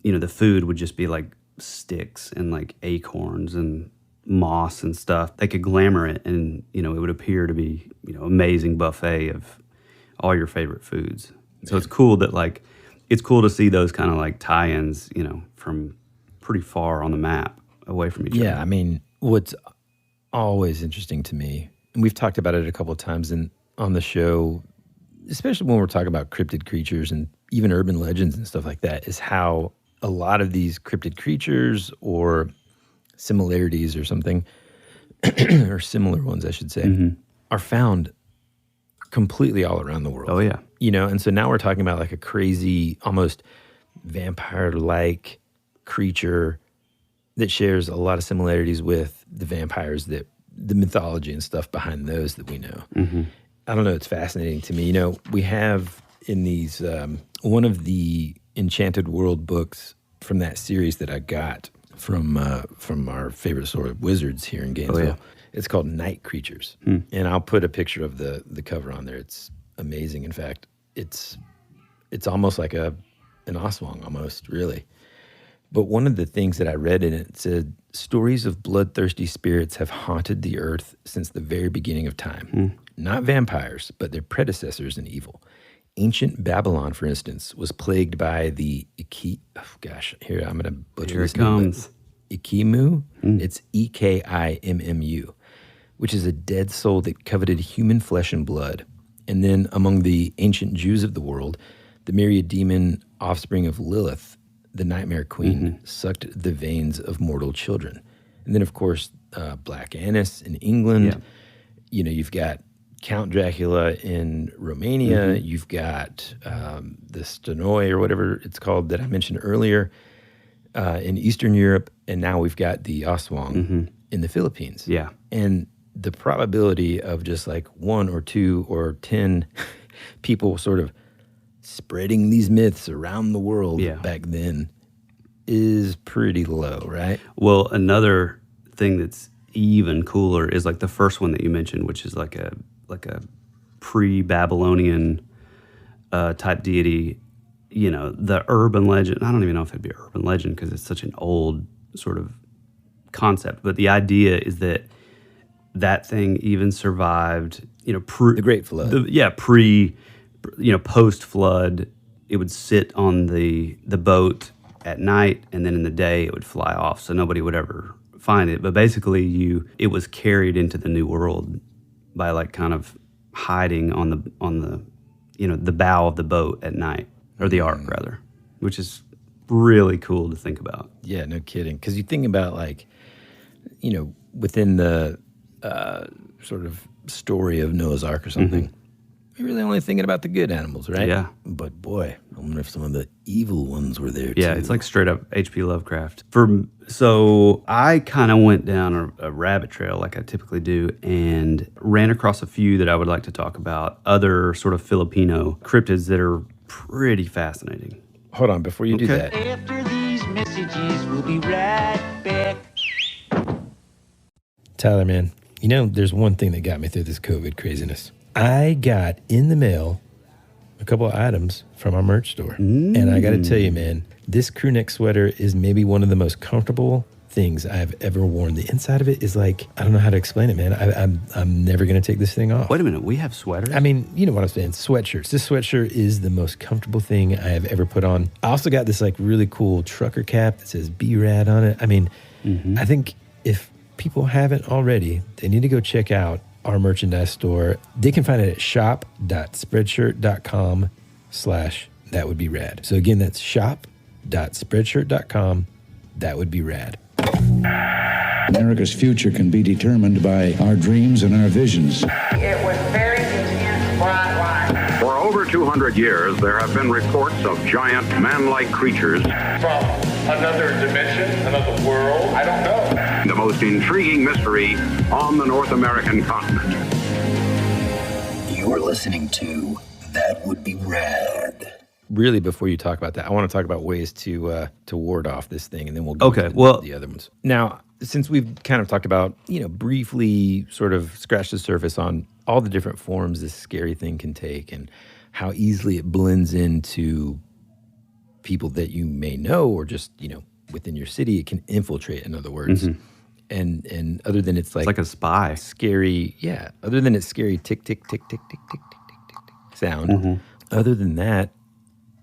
the food would just be like sticks and like acorns and moss and stuff. They could glamour it, and it would appear to be amazing buffet of all your favorite foods. So it's cool that like it's cool to see those kind of like tie-ins, from pretty far on the map away from each other. Yeah, I mean, what's always interesting to me, and we've talked about it a couple of times on the show, especially when we're talking about cryptid creatures and even urban legends and stuff like that, is how a lot of these cryptid creatures or similarities or something, or similar ones, I should say, are found completely all around the world. Oh, yeah. And so now we're talking about like a crazy, almost vampire-like creature that shares a lot of similarities with the vampires, the mythology and stuff behind those that we know. I don't know, it's fascinating to me. We have in these, one of the Enchanted World books from that series that I got from our favorite sort of wizards here in Gainesville. Oh, yeah. It's called Night Creatures. And I'll put a picture of the cover on there. It's amazing. In fact, it's almost like an Aswang almost, really. But one of the things that I read in it said, stories of bloodthirsty spirits have haunted the earth since the very beginning of time. Not vampires, but their predecessors in evil. Ancient Babylon, for instance, was plagued by the here, I'm going to butcher Here this it comes. name. Ikimu? It's Ekimmu, which is a dead soul that coveted human flesh and blood. And then among the ancient Jews of the world, the myriad demon offspring of Lilith, the nightmare queen, sucked the veins of mortal children. And then, of course, Black Annis in England. Yeah. You've got Count Dracula in Romania. You've got the Stenoi or whatever it's called that I mentioned earlier in Eastern Europe. And now we've got the Aswang in the Philippines. Yeah. And the probability of just like 1 or 2 or 10 people sort of spreading these myths around the world back then is pretty low, right? Well, another thing that's even cooler is like the first one that you mentioned, which is like a pre-Babylonian type deity. The urban legend. I don't even know if it'd be urban legend because it's such an old sort of concept. But the idea is that thing even survived. The Great Flood. Post flood, it would sit on the boat at night, and then in the day it would fly off, so nobody would ever find it. But basically, it was carried into the New World by like kind of hiding on the bow of the boat at night, or the ark rather, which is really cool to think about. Yeah, no kidding. Because you think about like, within the sort of story of Noah's Ark or something. You're really only thinking about the good animals, right? Yeah. But boy, I wonder if some of the evil ones were there too. Yeah, it's like straight up H.P. Lovecraft. So I kind of went down a rabbit trail like I typically do and ran across a few that I would like to talk about, other sort of Filipino cryptids that are pretty fascinating. Hold on, before you do that. After these messages, we'll be right back. Tyler, man, there's one thing that got me through this COVID craziness. I got in the mail a couple of items from our merch store. And I got to tell you, man, this crew neck sweater is maybe one of the most comfortable things I've ever worn. The inside of it is like, I don't know how to explain it, man. I'm never going to take this thing off. Wait a minute, we have sweaters? I mean, you know what I'm saying, sweatshirts. This sweatshirt is the most comfortable thing I have ever put on. I also got this like really cool trucker cap that says "Be Rad" on it. I mean, I think if people haven't already, they need to go check out our merchandise store. They can find it at shop.spreadshirt.com/thatwouldberad. So again, that's shop.spreadshirt.com/thatwouldberad. America's future can be determined by our dreams and our visions. It was very intense. For over 200 years, there have been reports of giant man-like creatures. From another dimension, another world, I don't know. The most intriguing mystery on the North American continent. You're listening to That Would Be Rad. Really, before you talk about that, I want to talk about ways to ward off this thing, and then we'll go to the other ones. Now, since we've kind of talked about, briefly sort of scratched the surface on all the different forms this scary thing can take and how easily it blends into people that you may know or just, within your city, it can infiltrate, in other words. Mm-hmm. And other than it's like a spy. Scary, yeah. Other than it's scary tick, tick, tick, tick, tick, tick, tick, tick, tick, tick sound. Mm-hmm. Other than that,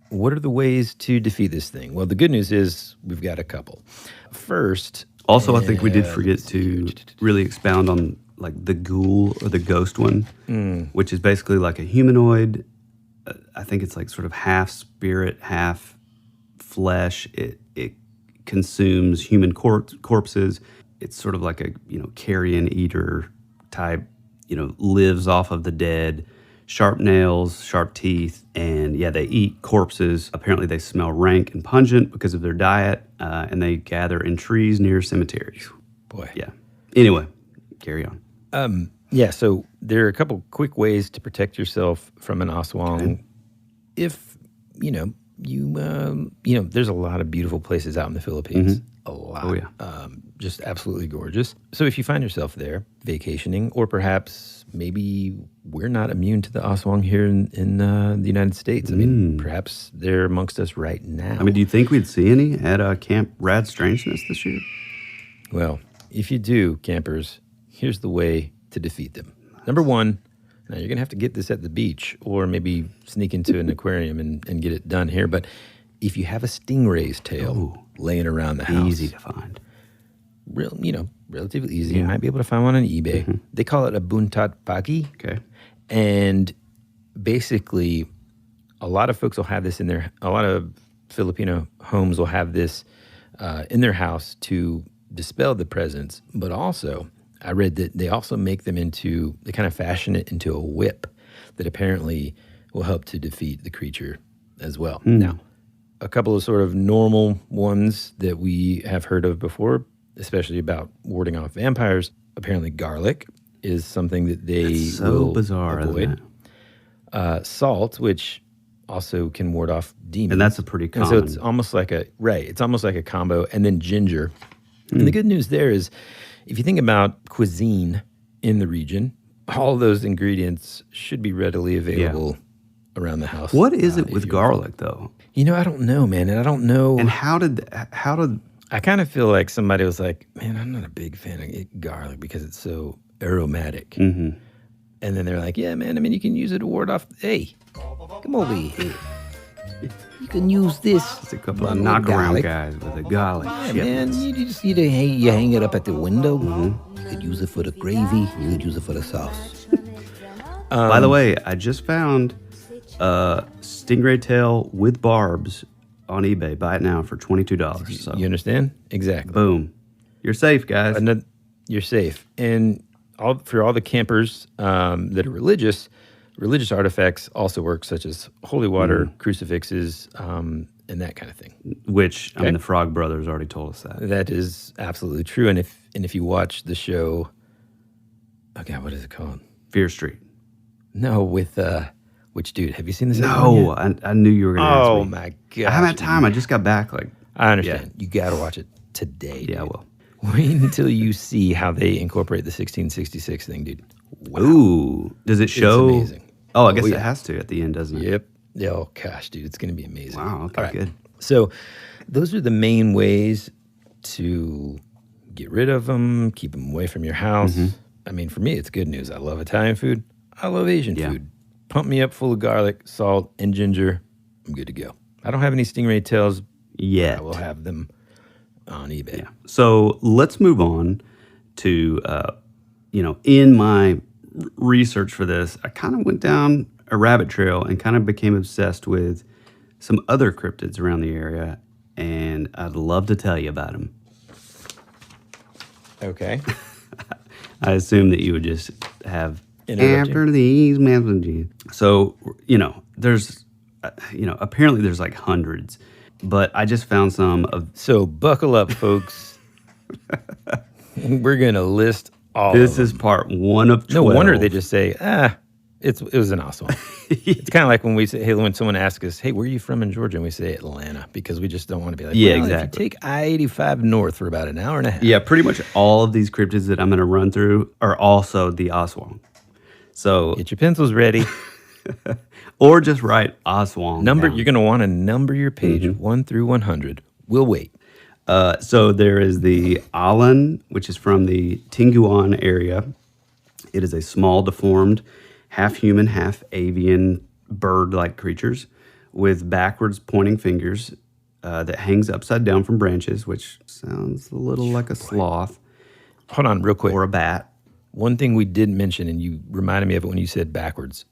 what are the ways to defeat this thing? Well, the good news is we've got a couple. First... Also, I think we did forget to really expound on like the ghoul or the ghost one, which is basically like a humanoid. I think it's like sort of half spirit, half flesh. It consumes human corpses. It's sort of like a carrion eater type. Lives off of the dead. Sharp nails, sharp teeth, and they eat corpses. Apparently they smell rank and pungent because of their diet, and they gather in trees near cemeteries. Boy. Yeah. Anyway, carry on. So there are a couple quick ways to protect yourself from an Aswang. Okay. If, there's a lot of beautiful places out in the Philippines. Mm-hmm. A lot. Oh, yeah. Just absolutely gorgeous. So if you find yourself there vacationing, or perhaps maybe we're not immune to the Aswang here in the United States. I mean, perhaps they're amongst us right now. I mean, do you think we'd see any at Camp RAD Strangeness this year? Well, if you do, campers, here's the way to defeat them. Number one, now you're going to have to get this at the beach or maybe sneak into an aquarium and get it done here. But if you have a stingray's tail laying around the house. Easy to find. Relatively easy. Yeah. You might be able to find one on eBay. Mm-hmm. They call it a buntat pagi. Okay. And basically, a lot of folks will have this a lot of Filipino homes will have this in their house to dispel the presence. But also, I read that they also make them they kind of fashion it into a whip that apparently will help to defeat the creature as well. Now, a couple of sort of normal ones that we have heard of before, especially about warding off vampires. Apparently garlic is something that they will bizarre, avoid. Salt, which also can ward off demons. And that's a pretty common. And so it's almost like a combo. And then ginger. And the good news there is, if you think about cuisine in the region, all those ingredients should be readily available around the house. What is it with garlic, though? I don't know, man. And I don't know. And how did I kind of feel like somebody was like, man, I'm not a big fan of garlic because it's so aromatic. Mm-hmm. And then they're like, yeah, man, I mean, you can use it to ward off. Hey, come over here. You can use this. It's a couple of knock-around guys with a garlic. Yeah, man, you hang it up at the window. Mm-hmm. You could use it for the gravy. You could use it for the sauce. By the way, I just found stingray tail with barbs on eBay. Buy it now for $22. So. You understand? Exactly. Boom. You're safe, guys. You're safe. And for all the campers that are religious artifacts also work, such as holy water, crucifixes, and that kind of thing. Which, I mean, the Frog Brothers already told us that. That is absolutely true. And if you watch the show, what is it called? Fear Street. No, with... Which, dude, have you seen this? No, I knew you were going to ask me. Oh, my God. I haven't had time. I just got back. I understand. Yeah. You got to watch it today, dude. Yeah, I will. Wait until you see how they incorporate the 1666 thing, dude. Wow. Ooh. Does it show? It's amazing. Oh, I guess it has to at the end, doesn't it? Yep. Oh, gosh, dude, it's going to be amazing. Wow, okay, good. So those are the main ways to get rid of them, keep them away from your house. Mm-hmm. I mean, for me, it's good news. I love Italian food. I love Asian food. Pump me up full of garlic, salt, and ginger. I'm good to go. I don't have any stingray tails yet. I will have them on eBay. Yeah. So let's move on to, in my research for this, I kind of went down a rabbit trail and kind of became obsessed with some other cryptids around the area, and I'd love to tell you about them. Okay. I assume that you would just have interrupt you. After these messages. So, there's, apparently there's like hundreds, but I just found some of. So buckle up, folks. We're going to list all This of them. is part 1 of 12. No wonder they just say, it was an Aswang. It's kind of like when we say, when someone asks us, hey, where are you from in Georgia? And we say Atlanta, because we just don't want to be like, Yeah, well, exactly. if you take I-85 north for about an hour and a half. Yeah, pretty much all of these cryptids that I'm going to run through are also the Aswang. So, Get your pencils ready. or just write Aswang. You're down. going to want to number your page 1 through 100. We'll wait. So there is the Alan, which is from the Tinguan area. It is a small, deformed, half human, half avian bird-like creatures with backwards pointing fingers that hangs upside down from branches, which sounds a little like a sloth Hold on real quick. or a bat. One thing we didn't mention, and you reminded me of it when you said backwards.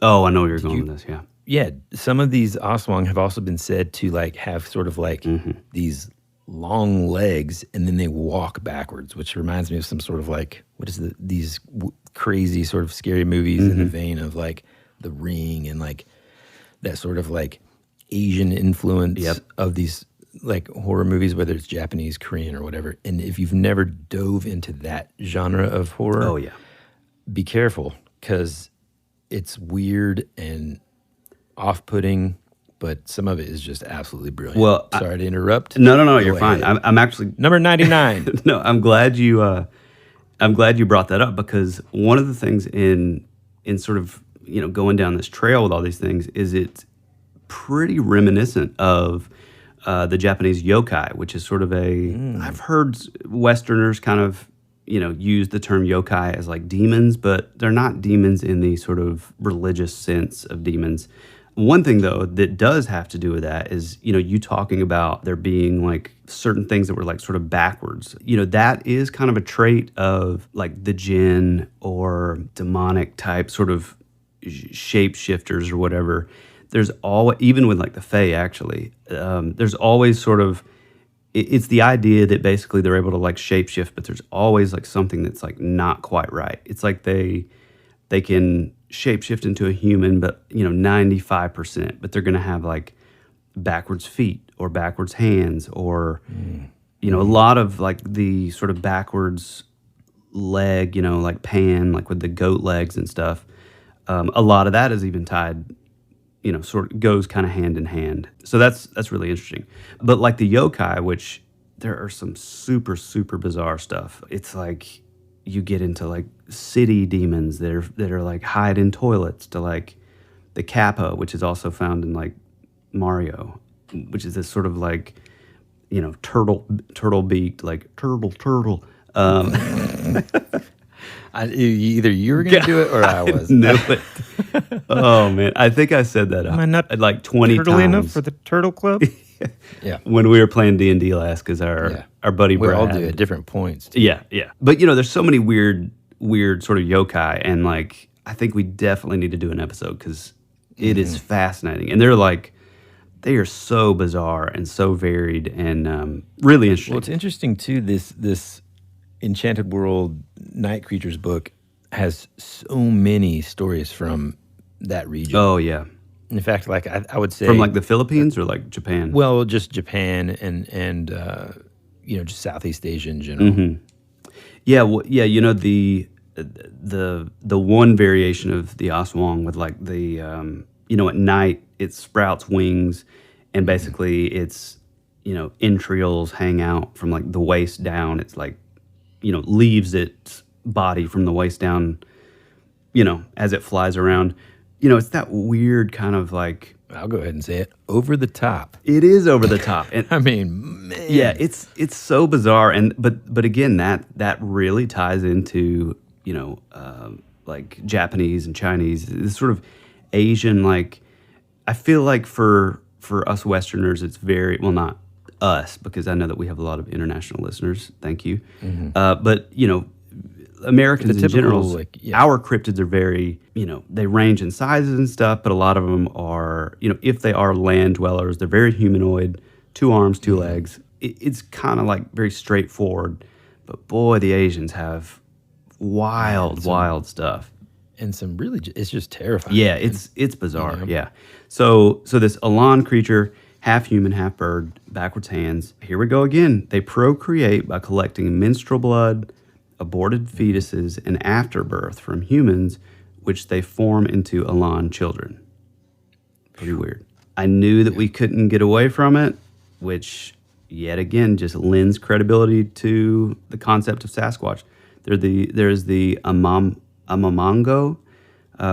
Oh, I know where you're going with this, yeah. Yeah, some of these Aswang have also been said to like have sort of like these long legs, and then they walk backwards, which reminds me of some sort of like these crazy sort of scary movies in the vein of like The Ring and like that sort of like Asian influence of these like horror movies, whether it's Japanese, Korean, or whatever. And if you've never dove into that genre of horror, Oh, yeah. be careful, because it's weird and off-putting, but some of it is just absolutely brilliant. Well, sorry to interrupt. No, Go you're fine. ahead. I'm actually Number 99. no. I'm glad you brought that up, because one of the things in sort of going down this trail with all these things is it's pretty reminiscent of the Japanese yokai, which is sort of I've heard Westerners kind of use the term yokai as like demons, but they're not demons in the sort of religious sense of demons. One thing, though, that does have to do with that is, you talking about there being like certain things that were like sort of backwards. That is kind of a trait of like the jinn or demonic type sort of shapeshifters or whatever. There's always, even with like the Fae, actually, there's always sort of, it's the idea that basically they're able to like shapeshift, but there's always like something that's like not quite right. It's like they can shapeshift into a human, but 95%, but they're going to have like backwards feet or backwards hands or a lot of like the sort of backwards leg, like Pan, like with the goat legs and stuff. A lot of that is even tied, sort of goes kind of hand in hand. So that's really interesting. But like the yokai, which there are some super, super bizarre stuff. It's like you get into like city demons that are like hide in toilets, to like the Kappa, which is also found in like Mario, which is this sort of like, turtle beaked, like turtle. Either you were going to do it or I was. Knew it. Oh man, I think I said that Am I not like 20 turtle times. enough for the Turtle Club? Yeah. When we were playing D&D last, because our buddy We Brad. all do it at different points. too. Yeah. But there's so many weird sort of yokai, and like I think we definitely need to do an episode, because it is fascinating, and they are so bizarre and so varied and really interesting. Well, it's interesting too. This Enchanted World Night Creatures book has so many stories from that region. Oh yeah, In fact, like I would say from like the Philippines or like Japan. well, just Japan and just Southeast Asia in general. Yeah, the one variation of the Aswang with like the at night it sprouts wings, and basically it's entrails hang out from like the waist down. It's like leaves its body from the waist down, as it flies around. It's that weird kind of like, I'll go ahead and say it, over the top. it is over the top. And I mean, man. yeah, it's so bizarre. And but again, that really ties into like Japanese and Chinese, this sort of Asian, like I feel like for us Westerners, it's very, well, not us, because I know that we have a lot of international listeners. Thank you. But Americans in typical, general, like, yeah. our cryptids are very, they range in sizes and stuff, but a lot of them are, if they are land dwellers, they're very humanoid, 2 arms, 2 legs. It's kind of like very straightforward. But boy, the Asians have wild stuff. And some really, it's just terrifying. Yeah, it's bizarre. You know? Yeah. So this Elan creature, half human, half bird, backwards hands. Here we go again. They procreate by collecting menstrual blood, aborted fetuses, and afterbirth from humans, which they form into Elan children. Pretty weird. I knew that we couldn't get away from it, which yet again just lends credibility to the concept of Sasquatch. There's the Amamongo,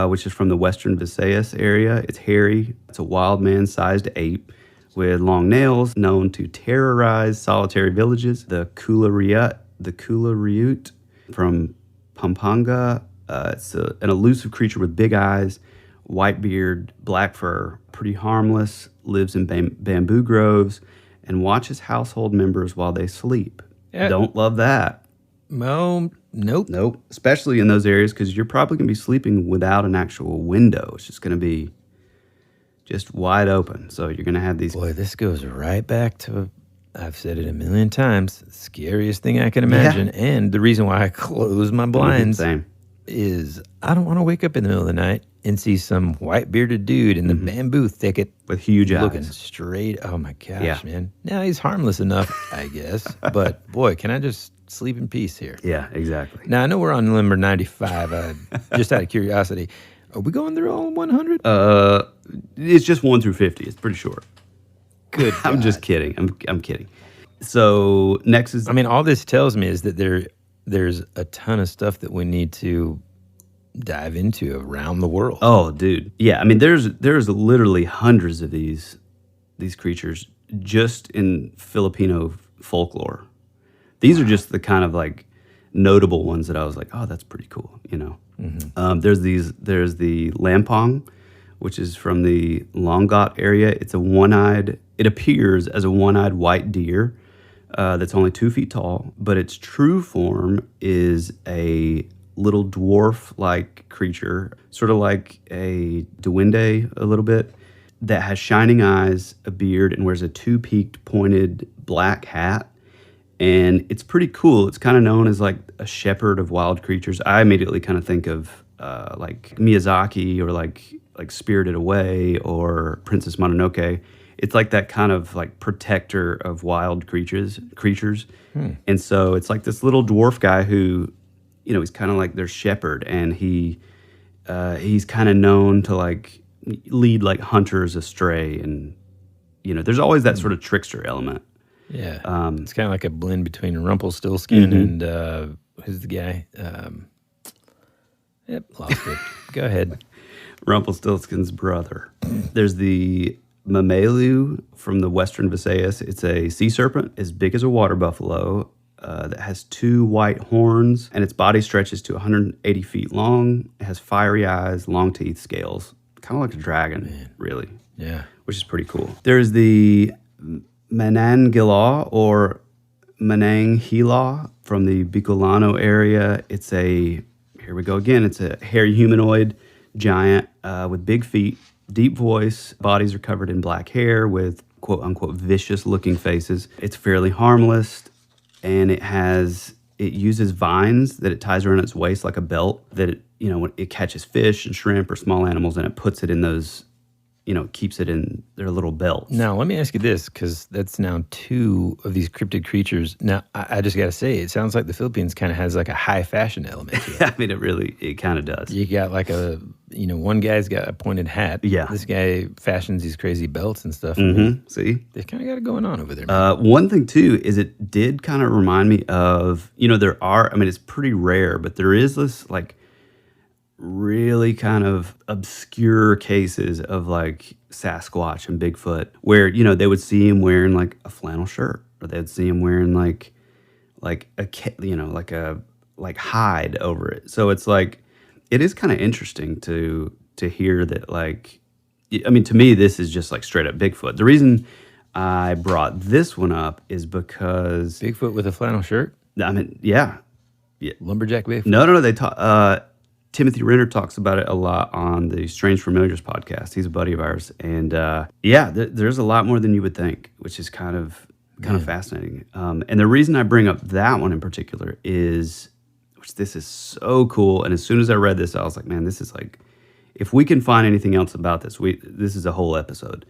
which is from the western Visayas area. It's hairy. It's a wild man-sized ape with long nails, known to terrorize solitary villages. The Kulariut from Pampanga. It's an elusive creature with big eyes, white beard, black fur, pretty harmless, lives in bamboo groves, and watches household members while they sleep. Yeah. Don't love that. Well, nope. Nope. Especially in those areas, because you're probably going to be sleeping without an actual window. It's just going to be just wide open. So you're going to have these... Boy, this goes right back to, I've said it a million times, scariest thing I can imagine. Yeah. And the reason why I close my blinds Same. is I don't want to wake up in the middle of the night and see some white-bearded dude in the bamboo thicket With huge looking eyes. straight. Oh, my gosh, Yeah. man. Now, he's harmless enough, I guess. But, boy, can I just sleep in peace here? Yeah, exactly. Now, I know we're on number 95. Just out of curiosity, are we going through all 100? It's just 1 through 50. It's pretty short. Good I'm God. just kidding. I'm kidding. So next is... I mean, all this tells me is that there's a ton of stuff that we need to dive into around the world. Oh, dude. Yeah, I mean, there's literally hundreds of these creatures just in Filipino folklore. These are just the kind of like notable ones that I was like, oh, that's pretty cool, you know. There's the lampong, which is from the Longot area. It appears as a one-eyed white deer that's only 2 feet tall, but its true form is a little dwarf-like creature, sort of like a duende a little bit, that has shining eyes, a beard, and wears a 2-peaked pointed black hat. And it's pretty cool. It's kind of known as like a shepherd of wild creatures. I immediately kind of think of like Miyazaki or like Spirited Away or Princess Mononoke. It's like that kind of like protector of wild creatures. And so it's like this little dwarf guy who, you know, he's kind of like their shepherd, and he's kind of known to like lead like hunters astray, and you know, there's always that sort of trickster element. Yeah. It's kind of like a blend between Rumpelstiltskin and who's the guy? Yep, lost it. Go ahead. Rumpelstiltskin's brother. There's the Mamelu from the western Visayas. It's a sea serpent as big as a water buffalo that has 2 white horns, and its body stretches to 180 feet long. It has fiery eyes, long teeth, scales, kind of like a dragon, really. Yeah. Which is pretty cool. There's the Manangilaw or Mananghila from the Bicolano area. Here we go again. It's a hairy humanoid giant with big feet, deep voice. Bodies are covered in black hair with quote unquote vicious looking faces. It's fairly harmless, and it uses vines that it ties around its waist like a belt that it catches fish and shrimp or small animals, and it puts it in those, keeps it in their little belts. Now, let me ask you this, because that's now 2 of these cryptid creatures. Now, I just got to say, it sounds like the Philippines kind of has like a high fashion element to it. I mean, it kind of does. You got like one guy's got a pointed hat. Yeah. This guy fashions these crazy belts and stuff. Mm-hmm. See? They've kind of got it going on over there, man. One thing, too, is it did kind of remind me of, it's pretty rare, but there is this like really kind of obscure cases of like Sasquatch and Bigfoot where, they would see him wearing like a flannel shirt, or they'd see him wearing like hide over it. So it's like, it is kind of interesting to hear that, like, to me, this is just like straight up Bigfoot. The reason I brought this one up is because Bigfoot with a flannel shirt? Yeah. Lumberjack Bigfoot? No. They talk. Timothy Renner talks about it a lot on the Strange Familiars podcast. He's a buddy of ours, and there's a lot more than you would think, which is kind of fascinating. And the reason I bring up that one in particular is which this is so cool. And as soon as I read this, I was like, man, this is like, if we can find anything else about this, this is a whole episode.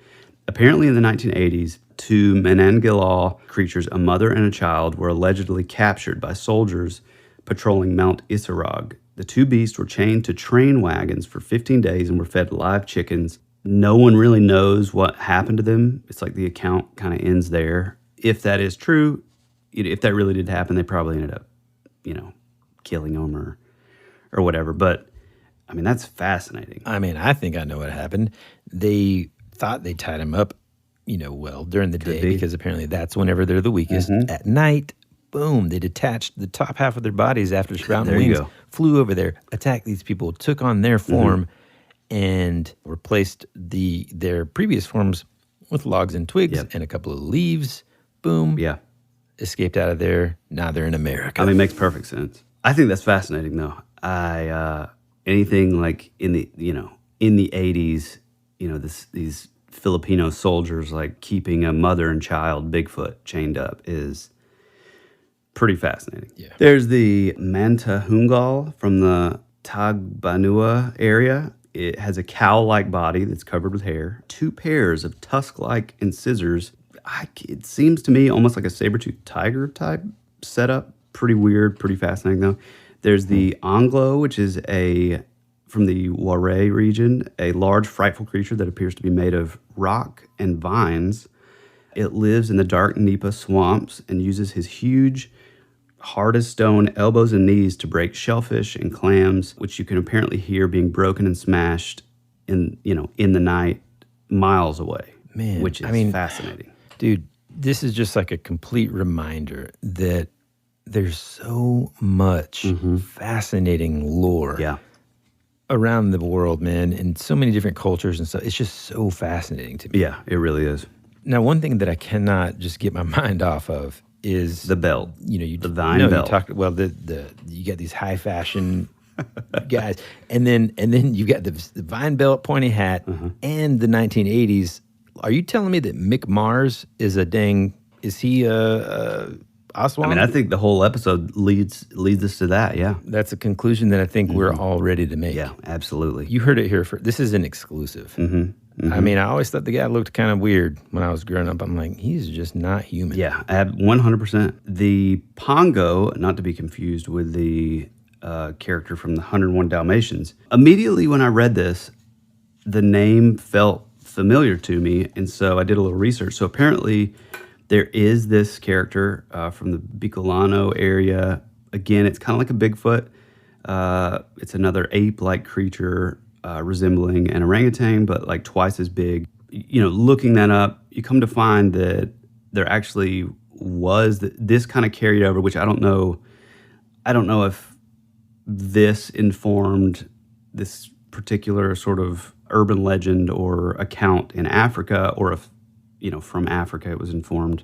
Apparently in the 1980s, two Menangilaw creatures, a mother and a child, were allegedly captured by soldiers patrolling Mount Isarog. The two beasts were chained to train wagons for 15 days and were fed live chickens. No one really knows what happened to them. It's like the account kind of ends there. If that is true, if that really did happen, they probably ended up, killing them or whatever. But, I mean, that's fascinating. I mean, I think I know what happened. They thought they tied him up, during the day because apparently that's whenever they're the weakest. Mm-hmm. At night, boom, they detached the top half of their bodies after sprouting wings, flew over there, attacked these people, took on their form, and replaced their previous forms with logs and twigs and a couple of leaves. Boom. Yeah. Escaped out of there. Now they're in America. I mean, it makes perfect sense. I think that's fascinating, though. Anything like in the 80s, these Filipino soldiers like keeping a mother and child Bigfoot chained up is pretty fascinating. Yeah. There's the Mantahungal from the Tagbanua area. It has a cow-like body that's covered with hair, two pairs of tusk-like incisors. It seems to me almost like a saber-toothed tiger type setup. Pretty weird, pretty fascinating though. There's the Anglo, which is from the WWII region, a large, frightful creature that appears to be made of rock and vines. It lives in the dark Nipa swamps and uses his huge, hard as stone elbows and knees to break shellfish and clams, which you can apparently hear being broken and smashed in the night miles away. Man, which is fascinating. Dude, this is just like a complete reminder that there's so much fascinating lore around the world, man, in so many different cultures and stuff. It's just so fascinating to me. Yeah, it really is. Now, one thing that I cannot just get my mind off of is the belt. The vine belt. You got these high fashion guys, and then you got the vine belt, pointy hat, and the 1980s. Are you telling me that Mick Mars is he a Aswang? I mean, I think the whole episode leads us to that, yeah. That's a conclusion that I think we're all ready to make. Yeah, absolutely. You heard it here first. This is an exclusive. I mean, I always thought the guy looked kind of weird when I was growing up. I'm like, he's just not human. Yeah, 100%. The Pongo, not to be confused with the character from the 101 Dalmatians, immediately when I read this, the name felt familiar to me, and so I did a little research. So apparently there is this character from the Bicolano area. Again, it's kind of like a Bigfoot. It's another ape-like creature resembling an orangutan, but like twice as big. Looking that up, you come to find that there actually was this kind of carried over, which I don't know if this informed this particular sort of urban legend or account in Africa, or if from Africa it was informed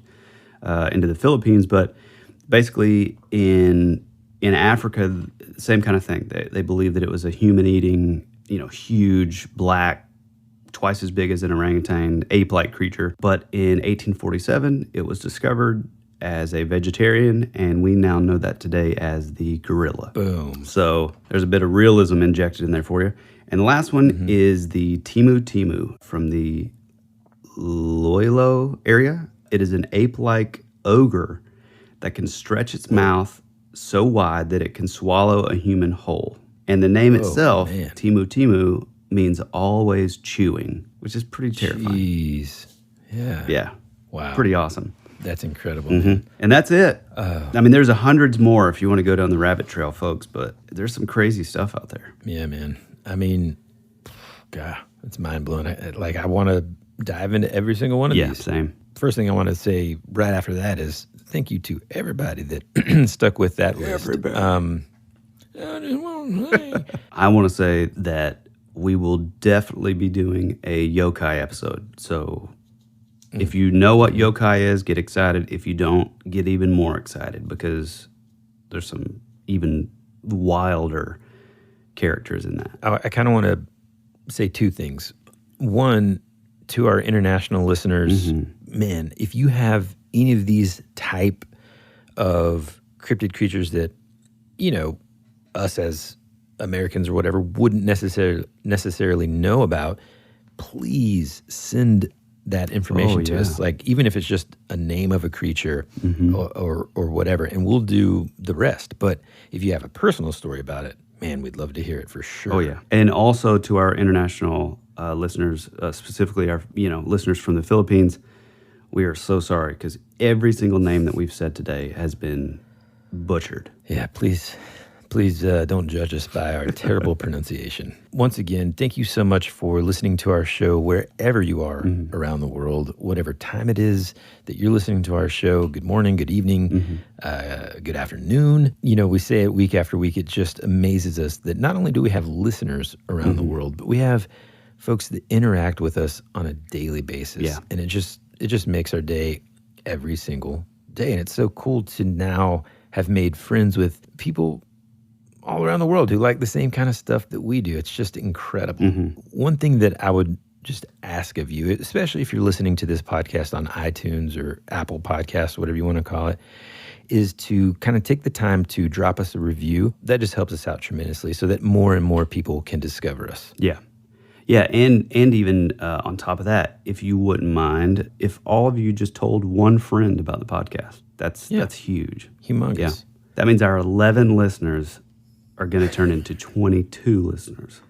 into the Philippines. But basically in Africa, same kind of thing. They believe that it was a human-eating, huge, black, twice as big as an orangutan, ape-like creature. But in 1847, it was discovered as a vegetarian, and we now know that today as the gorilla. Boom. So there's a bit of realism injected in there for you. And the last one is the Timu from the Iloilo area. It is an ape-like ogre that can stretch its mouth so wide that it can swallow a human whole. And the name itself, Timu, means always chewing, which is pretty terrifying. Jeez. Yeah. Yeah. Wow. Pretty awesome. That's incredible. Man. And that's it. I mean, there's hundreds more if you want to go down the rabbit trail, folks, but there's some crazy stuff out there. Yeah, man. I mean, God, it's mind-blowing. I want to dive into every single one of these. Yeah, same. First thing I want to say right after that is thank you to everybody that stuck with that list. Everybody. I want to say that we will definitely be doing a yokai episode. So if you know what yokai is, get excited. If you don't, get even more excited, because there's some even wilder characters in that. I kind of want to say two things. One, to our international listeners, man, if you have any of these type of cryptid creatures that, us as Americans or whatever wouldn't necessarily know about, please send that information to us. Like, even if it's just a name of a creature or whatever, and we'll do the rest. But if you have a personal story about it, man, we'd love to hear it for sure. Oh, yeah. And also to our international listeners, specifically our listeners from the Philippines, we are so sorry because every single name that we've said today has been butchered. Yeah, please don't judge us by our terrible pronunciation. Once again, thank you so much for listening to our show wherever you are around the world, whatever time it is that you're listening to our show. Good morning, good evening, good afternoon. We say it week after week. It just amazes us that not only do we have listeners around the world, but we have folks that interact with us on a daily basis. Yeah. And it just makes our day every single day. And it's so cool to now have made friends with people all around the world who like the same kind of stuff that we do. It's just incredible. One thing that I would just ask of you, especially if you're listening to this podcast on iTunes or Apple Podcasts, whatever you want to call it, is to kind of take the time to drop us a review. That just helps us out tremendously so that more and more people can discover us. Yeah. Yeah, and even on top of that, if you wouldn't mind, if all of you just told one friend about the podcast, that's huge. Humongous. Yeah. That means our 11 listeners are going to turn into 22 listeners.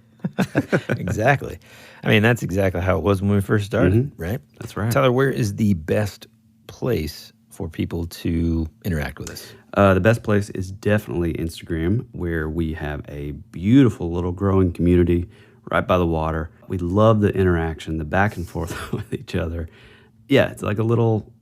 Exactly. I mean, that's exactly how it was when we first started, right? That's right. Tyler, where is the best place for people to interact with us? The best place is definitely Instagram, where we have a beautiful little growing community right by the water. We love the interaction, the back and forth with each other. Yeah, it's like a little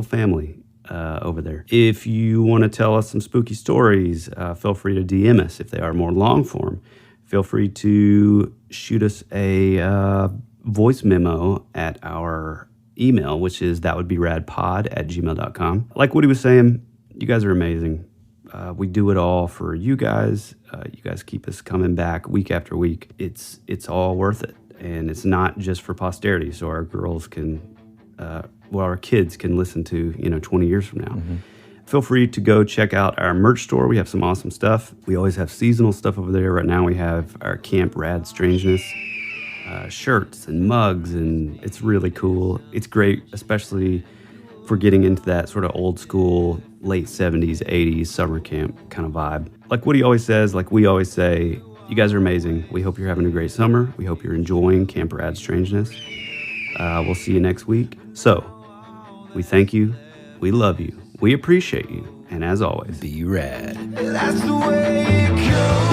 family over there. If you want to tell us some spooky stories, feel free to DM us. If they are more long form, feel free to shoot us a voice memo at our email, which is thatwouldberadpod@gmail.com. Like Woody was saying, you guys are amazing. We do it all for you guys. You guys keep us coming back week after week. It's all worth it. And it's not just for posterity, so our girls can, our kids can listen to, 20 years from now. Feel free to go check out our merch store. We have some awesome stuff. We always have seasonal stuff over there. Right now we have our Camp RAD Strangeness shirts and mugs, and it's really cool. It's great, especially for getting into that sort of old school, late 70s, 80s summer camp kind of vibe. Like Woody always says, like we always say, you guys are amazing. We hope you're having a great summer. We hope you're enjoying Camp RAD Strangeness. We'll see you next week. So, we thank you. We love you. We appreciate you. And as always, Be rad. That's the way it goes.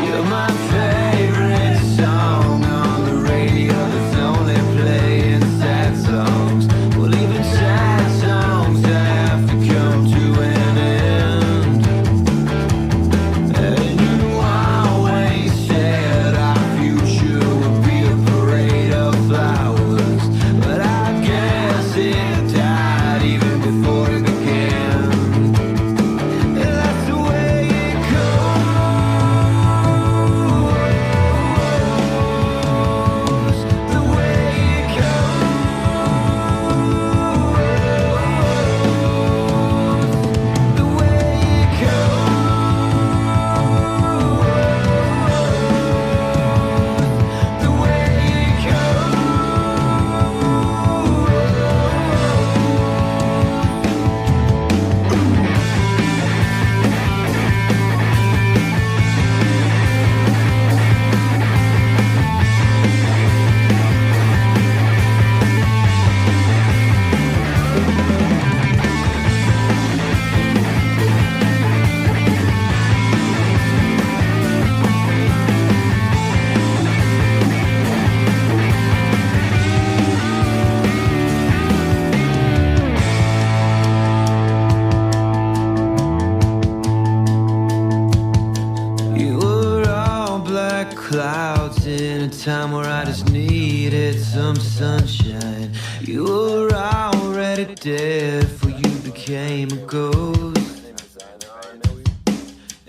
You're my favorite song on the radio. sunshine. You were already dead before you became a ghost.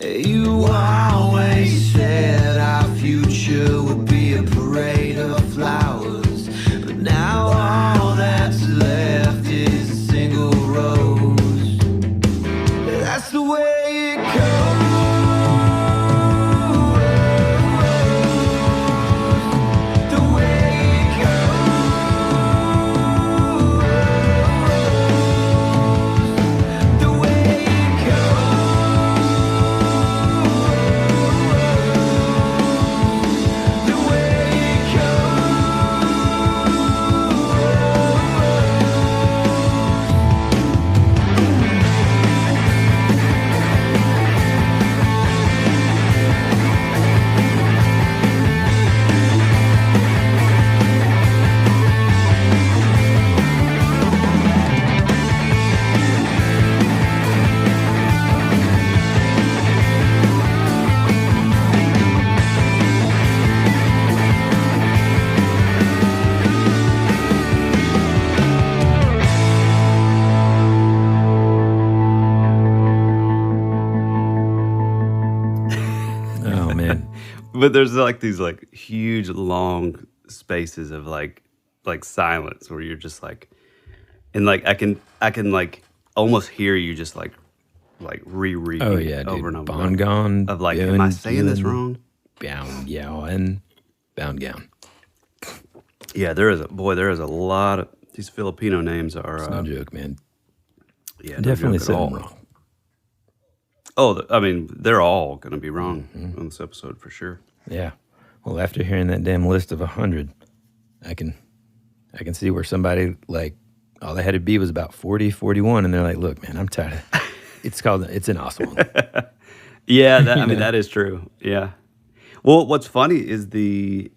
You always said our future would be a parade of flowers, but now all that's left is a single rose. That's the way it goes. The way it goes. The way it goes. The way it Oh man. But there's like these like huge long spaces of like silence where you're just like, and like I can like almost hear you just like rereading Oh yeah, dude. over and over Bongon. of like, am I saying this wrong? Bound Yowen. Bound gown. Yeah, there is a lot of these Filipino names are It's no joke, man. yeah, no Definitely joke at said all. them wrong. Oh, I mean, they're all going to be wrong on this episode for sure. Yeah. Well, after hearing that damn list of 100, I can see where somebody like all they had to be was about 40, 41, and they're like, "Look, man, I'm tired of it's an Aswang." Yeah, I mean that is true. Yeah. Well, what's funny is the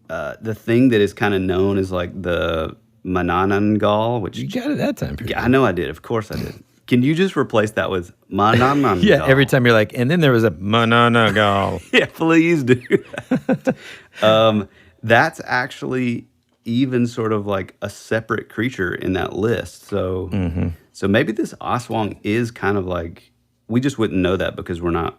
thing that is kind of known as like the Manananggal, which You got it that time. yeah, I know I did. Of course I did. Can you just replace that with Manananggal? Yeah, every time you're like, and then there was a Manananggal. Yeah, please do. That's actually even sort of like a separate creature in that list. So, so maybe this Aswang is kind of like, we just wouldn't know that because we're not.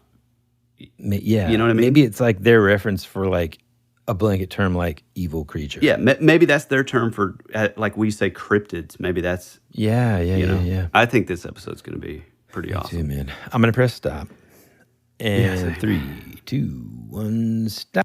Yeah, You know what I mean? Maybe it's like their reference for like a blanket term like evil creature. Yeah, maybe that's their term for like we say cryptids. Maybe that's yeah, you know. yeah. I think this episode's going to be pretty Me awesome. too, man. I'm gonna press stop. And same. 3, 2, 1, stop.